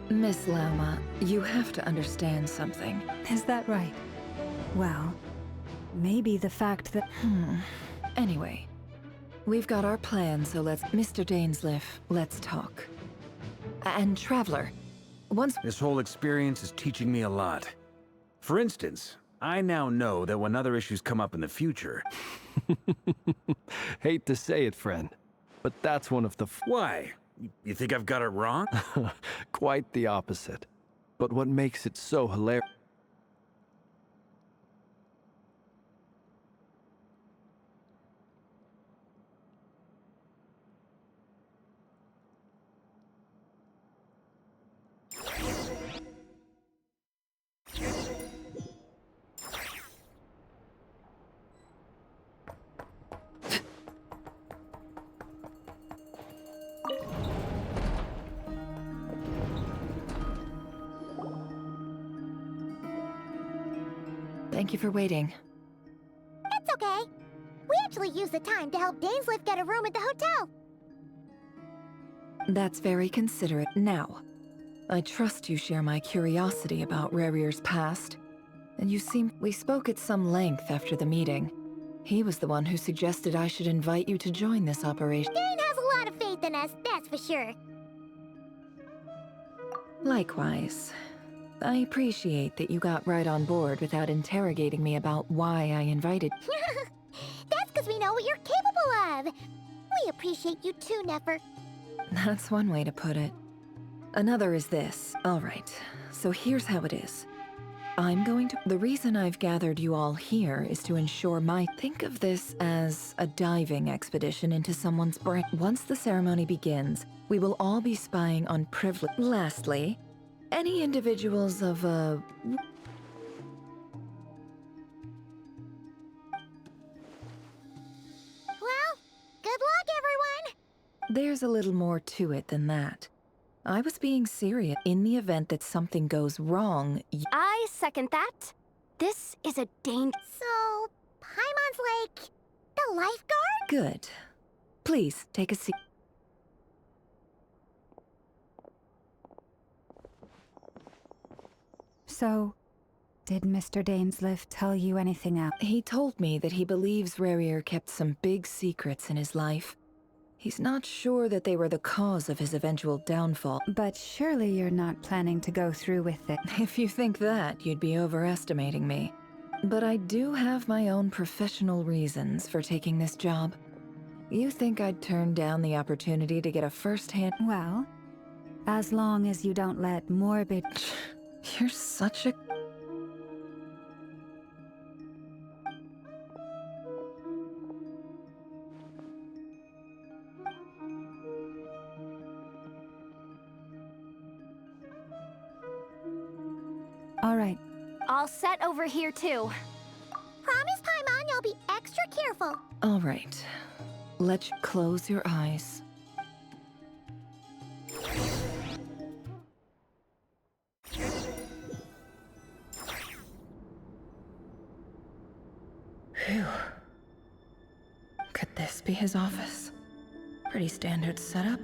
Miss Lauma, you have to understand something. Is that right? Well, maybe the fact that... Anyway, we've got our plan, so let's... Mr. Dainsleif, let's talk. And Traveler, once... This whole experience is teaching me a lot. For instance, I now know that when other issues come up in the future... Hate to say it, friend, but that's one of the... Why? You think I've got it wrong? Quite the opposite. But what makes it so hilarious... Thank you for waiting. It's okay. We actually used the time to help Dainsleif get a room at the hotel. That's very considerate. Now, I trust you share my curiosity about Rerir's past. And you seem... We spoke at some length after the meeting. He was the one who suggested I should invite you to join this operation. Dane has a lot of faith in us, that's for sure. Likewise. I appreciate that you got right on board without interrogating me about why I invited... That's because we know what you're capable of. We appreciate you too, Nefer. That's one way to put it. Another is this. All right, so here's how it is. I'm going to... The reason I've gathered you all here is to ensure my... Think of this as a diving expedition into someone's brain. Once the ceremony begins, we will all be spying on privilege. Lastly, any individuals of, Well, good luck, everyone! There's a little more to it than that. I was being serious. In the event that something goes wrong, I second that. This is a danger. So, Paimon's like... the lifeguard? Good. Please, take a seat. So, did Mr. Dainsliff tell you anything else? He told me that he believes Reri kept some big secrets in his life. He's not sure that they were the cause of his eventual downfall. But surely you're not planning to go through with it. If you think that, you'd be overestimating me. But I do have my own professional reasons for taking this job. You think I'd turn down the opportunity to get a first-hand... Well, as long as you don't let morbid... You're such a... All right. All set over here, too. Promise Paimon you'll be extra careful. All right. Let's close your eyes. Phew. Could this be his office? Pretty standard setup.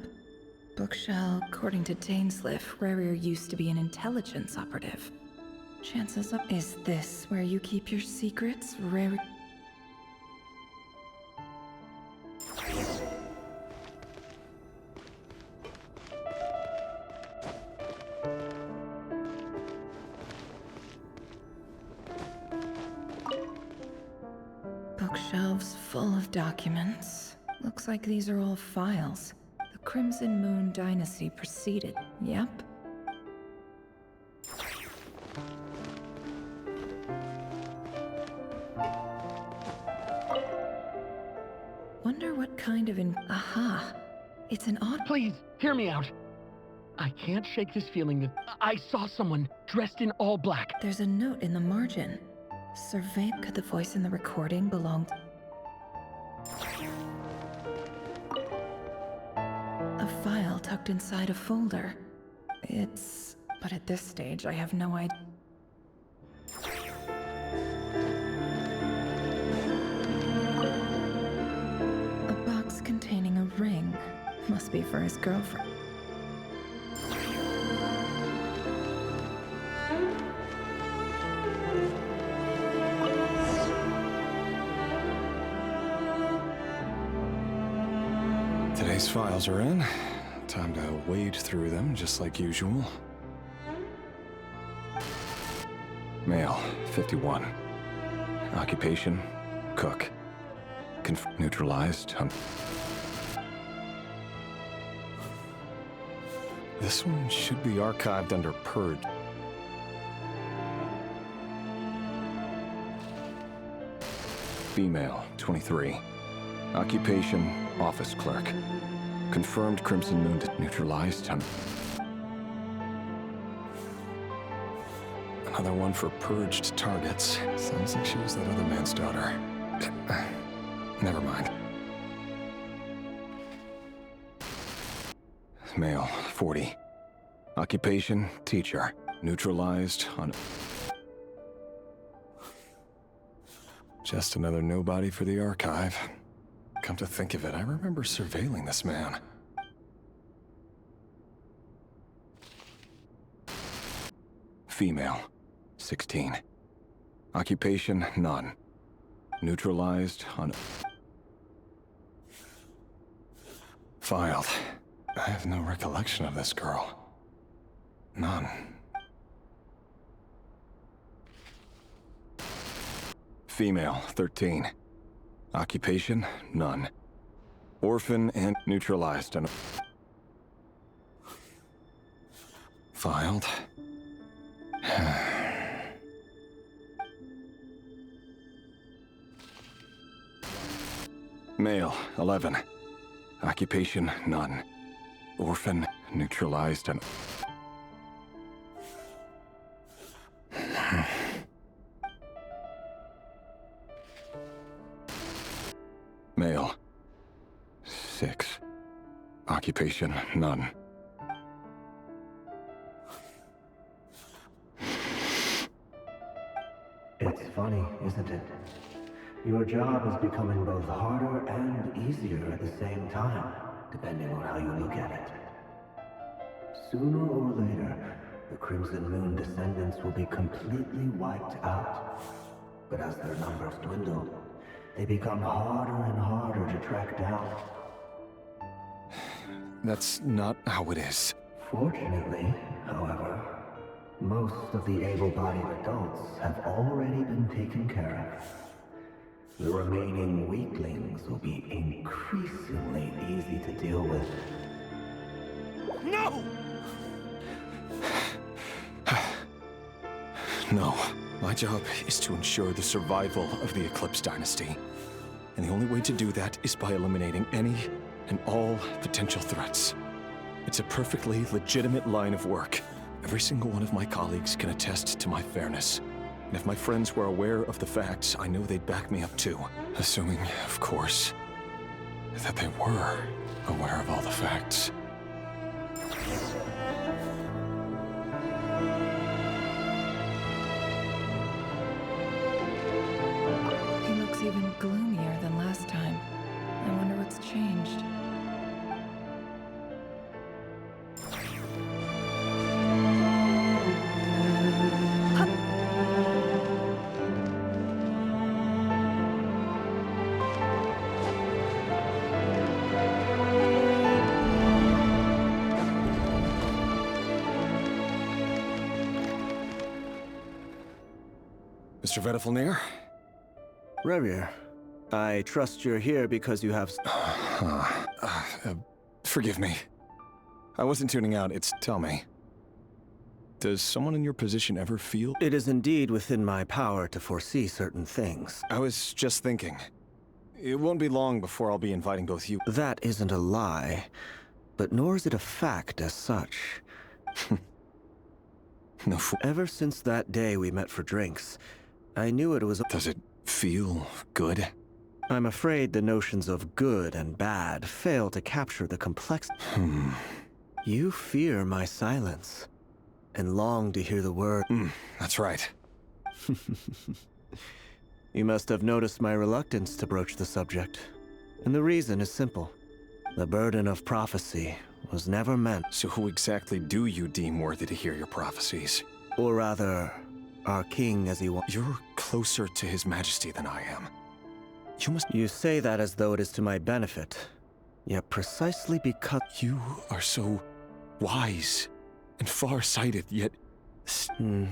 Bookshelf. According to Dainsliff, Reri used to be an intelligence operative. Chances up. Is this where you keep your secrets, Reri? Bookshelves full of documents. Looks like these are all files. The Crimson Moon Dynasty preceded. Yep. Wonder what kind of Aha! It's an odd... Please, hear me out. I can't shake this feeling that I saw someone dressed in all black. There's a note in the margin. Survey... Could the voice in the recording belong... A file tucked inside a folder. It's... But at this stage, I have no idea. A box containing a ring. Must be for his girlfriend. Today's files are in. Time to wade through them, just like usual. Male, 51. Occupation, cook. Neutralized. This one should be archived under Purge. Female, 23. Occupation, office clerk. Confirmed Crimson Moon neutralized. Another one for purged targets. Sounds like she was that other man's daughter. Never mind. Male, 40. Occupation, teacher. Neutralized on... Just another nobody for the archive. Come to think of it, I remember surveilling this man. Female, 16. Occupation, none. Neutralized on... Filed. I have no recollection of this girl. None. Female, 13. Occupation, none. Orphan and neutralized and... Filed. Male, 11. Occupation, none. Orphan, neutralized and... Male, 6. Occupation, none. It's funny, isn't it? Your job is becoming both harder and easier at the same time, depending on how you look at it. Sooner or later, the Crimson Moon descendants will be completely wiped out. But as their numbers dwindle, they become harder and harder to track down. That's not how it is. Fortunately, however, most of the able-bodied adults have already been taken care of. The remaining weaklings will be increasingly easy to deal with. No! No. My job is to ensure the survival of the Eclipse Dynasty. And the only way to do that is by eliminating any and all potential threats. It's a perfectly legitimate line of work. Every single one of my colleagues can attest to my fairness. And if my friends were aware of the facts, I know they'd back me up too. Assuming, of course, that they were aware of all the facts. He looks even gloomier than last time. I wonder what's changed. Mr. Vedelfnir? Reri, I trust you're here because you have... Forgive me. I wasn't tuning out, tell me. Does someone in your position ever feel... It is indeed within my power to foresee certain things. I was just thinking. It won't be long before I'll be inviting both you... That isn't a lie, but nor is it a fact as such. No Ever since that day we met for drinks, I knew it was... Does it feel good? I'm afraid the notions of good and bad fail to capture the complex... You fear my silence, and long to hear the word... That's right. You must have noticed my reluctance to broach the subject. And the reason is simple. The burden of prophecy was never meant... So who exactly do you deem worthy to hear your prophecies? Or rather, our king as he wants... You're closer to his majesty than I am. You say that as though it is to my benefit. Yet precisely because... You are so wise and far-sighted, yet... You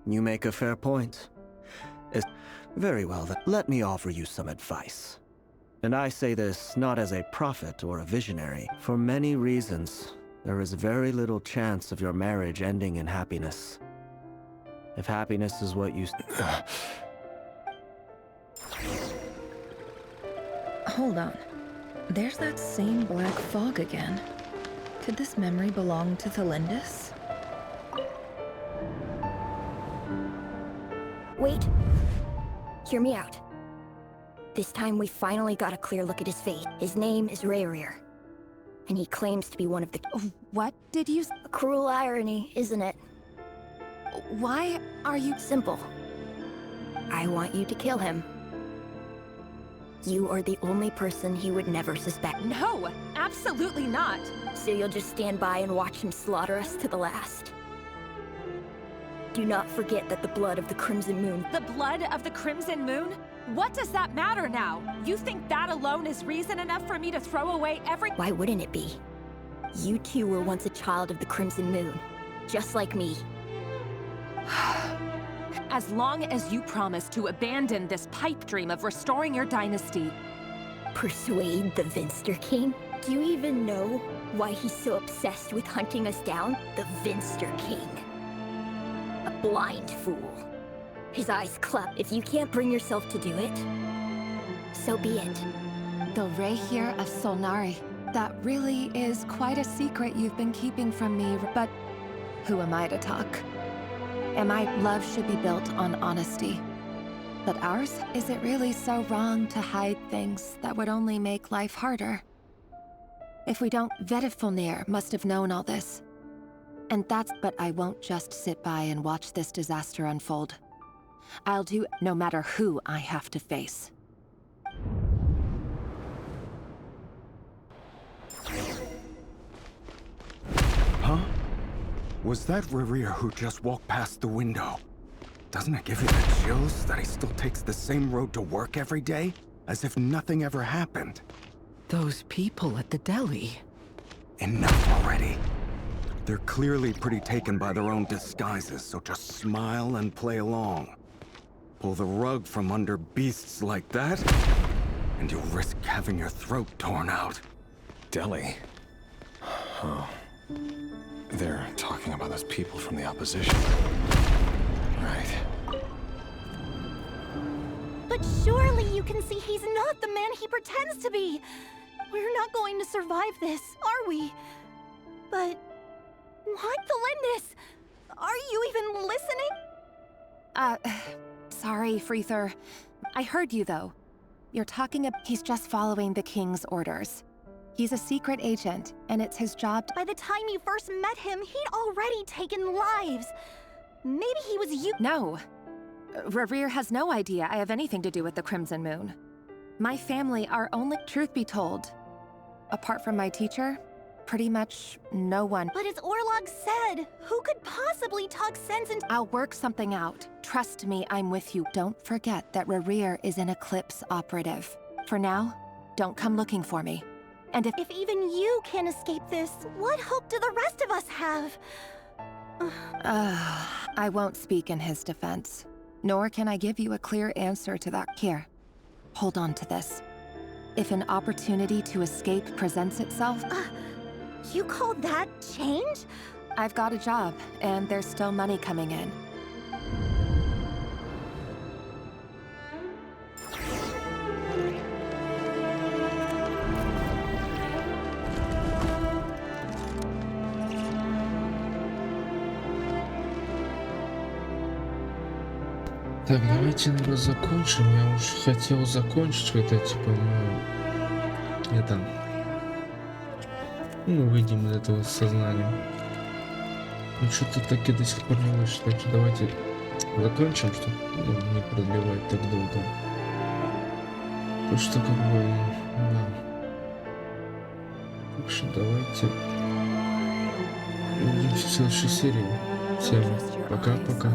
make a fair point. Very well, then. Let me offer you some advice. And I say this not as a prophet or a visionary. For many reasons, there is very little chance of your marriage ending in happiness. If happiness is what you... Hold on. There's that same black fog again. Could this memory belong to Thelindis? Wait. Hear me out. This time we finally got a clear look at his fate. His name is Reri, and he claims to be one of the... What did you... A cruel irony, isn't it? Why are you... Simple. I want you to kill him. You are the only person he would never suspect. No, absolutely not. So you'll just stand by and watch him slaughter us to the last. Do not forget that the blood of the Crimson Moon... The blood of the Crimson Moon? What does that matter now? You think that alone is reason enough for me to throw away every... Why wouldn't it be? You too were once a child of the Crimson Moon, just like me. As long as you promise to abandon this pipe dream of restoring your dynasty... Persuade the Vinster King? Do you even know why he's so obsessed with hunting us down? The Vinster King. A blind fool. His eyes clap. If you can't bring yourself to do it, so be it. The Rehir of Solnari. That really is quite a secret you've been keeping from me, but who am I to talk? Love should be built on honesty. But ours, is it really so wrong to hide things that would only make life harder? If we don't, Vedelfnir must have known all this. And that's... But I won't just sit by and watch this disaster unfold. I'll do no matter who I have to face. Huh? Was that Reri who just walked past the window? Doesn't it give you the chills that he still takes the same road to work every day? As if nothing ever happened. Those people at the deli. Enough already. They're clearly pretty taken by their own disguises, so just smile and play along. Pull the rug from under beasts like that, and you'll risk having your throat torn out. Deli? Oh. They're talking about those people from the opposition. Right. But surely you can see he's not the man he pretends to be. We're not going to survive this, are we? But why Felindis? Are you even listening? Sorry, Freether. I heard you, though. You're talking about he's just following the king's orders. He's a secret agent, and it's his job to— By the time you first met him, he'd already taken lives. Maybe he was you— No. Reri has no idea I have anything to do with the Crimson Moon. My family are only— Truth be told, apart from my teacher, pretty much no one— But as Orlog said, who could possibly talk sense into— I'll work something out. Trust me, I'm with you. Don't forget that Reri is an Eclipse operative. For now, don't come looking for me. And if even you can't escape this, what hope do the rest of us have? I won't speak in his defense. Nor can I give you a clear answer to that. Here, hold on to this. If an opportunity to escape presents itself— You call that change? I've got a job, and there's still money coming in. Так, давайте, наверное, закончим. Я уж хотел закончить, когда, типа, мы выйдем из этого сознания. Но что-то таки до сих пор не вышло. Так что давайте закончим, чтобы не продлевать так долго. Потому что, как бы, да. Так что давайте увидимся в следующей серии. Всем пока-пока.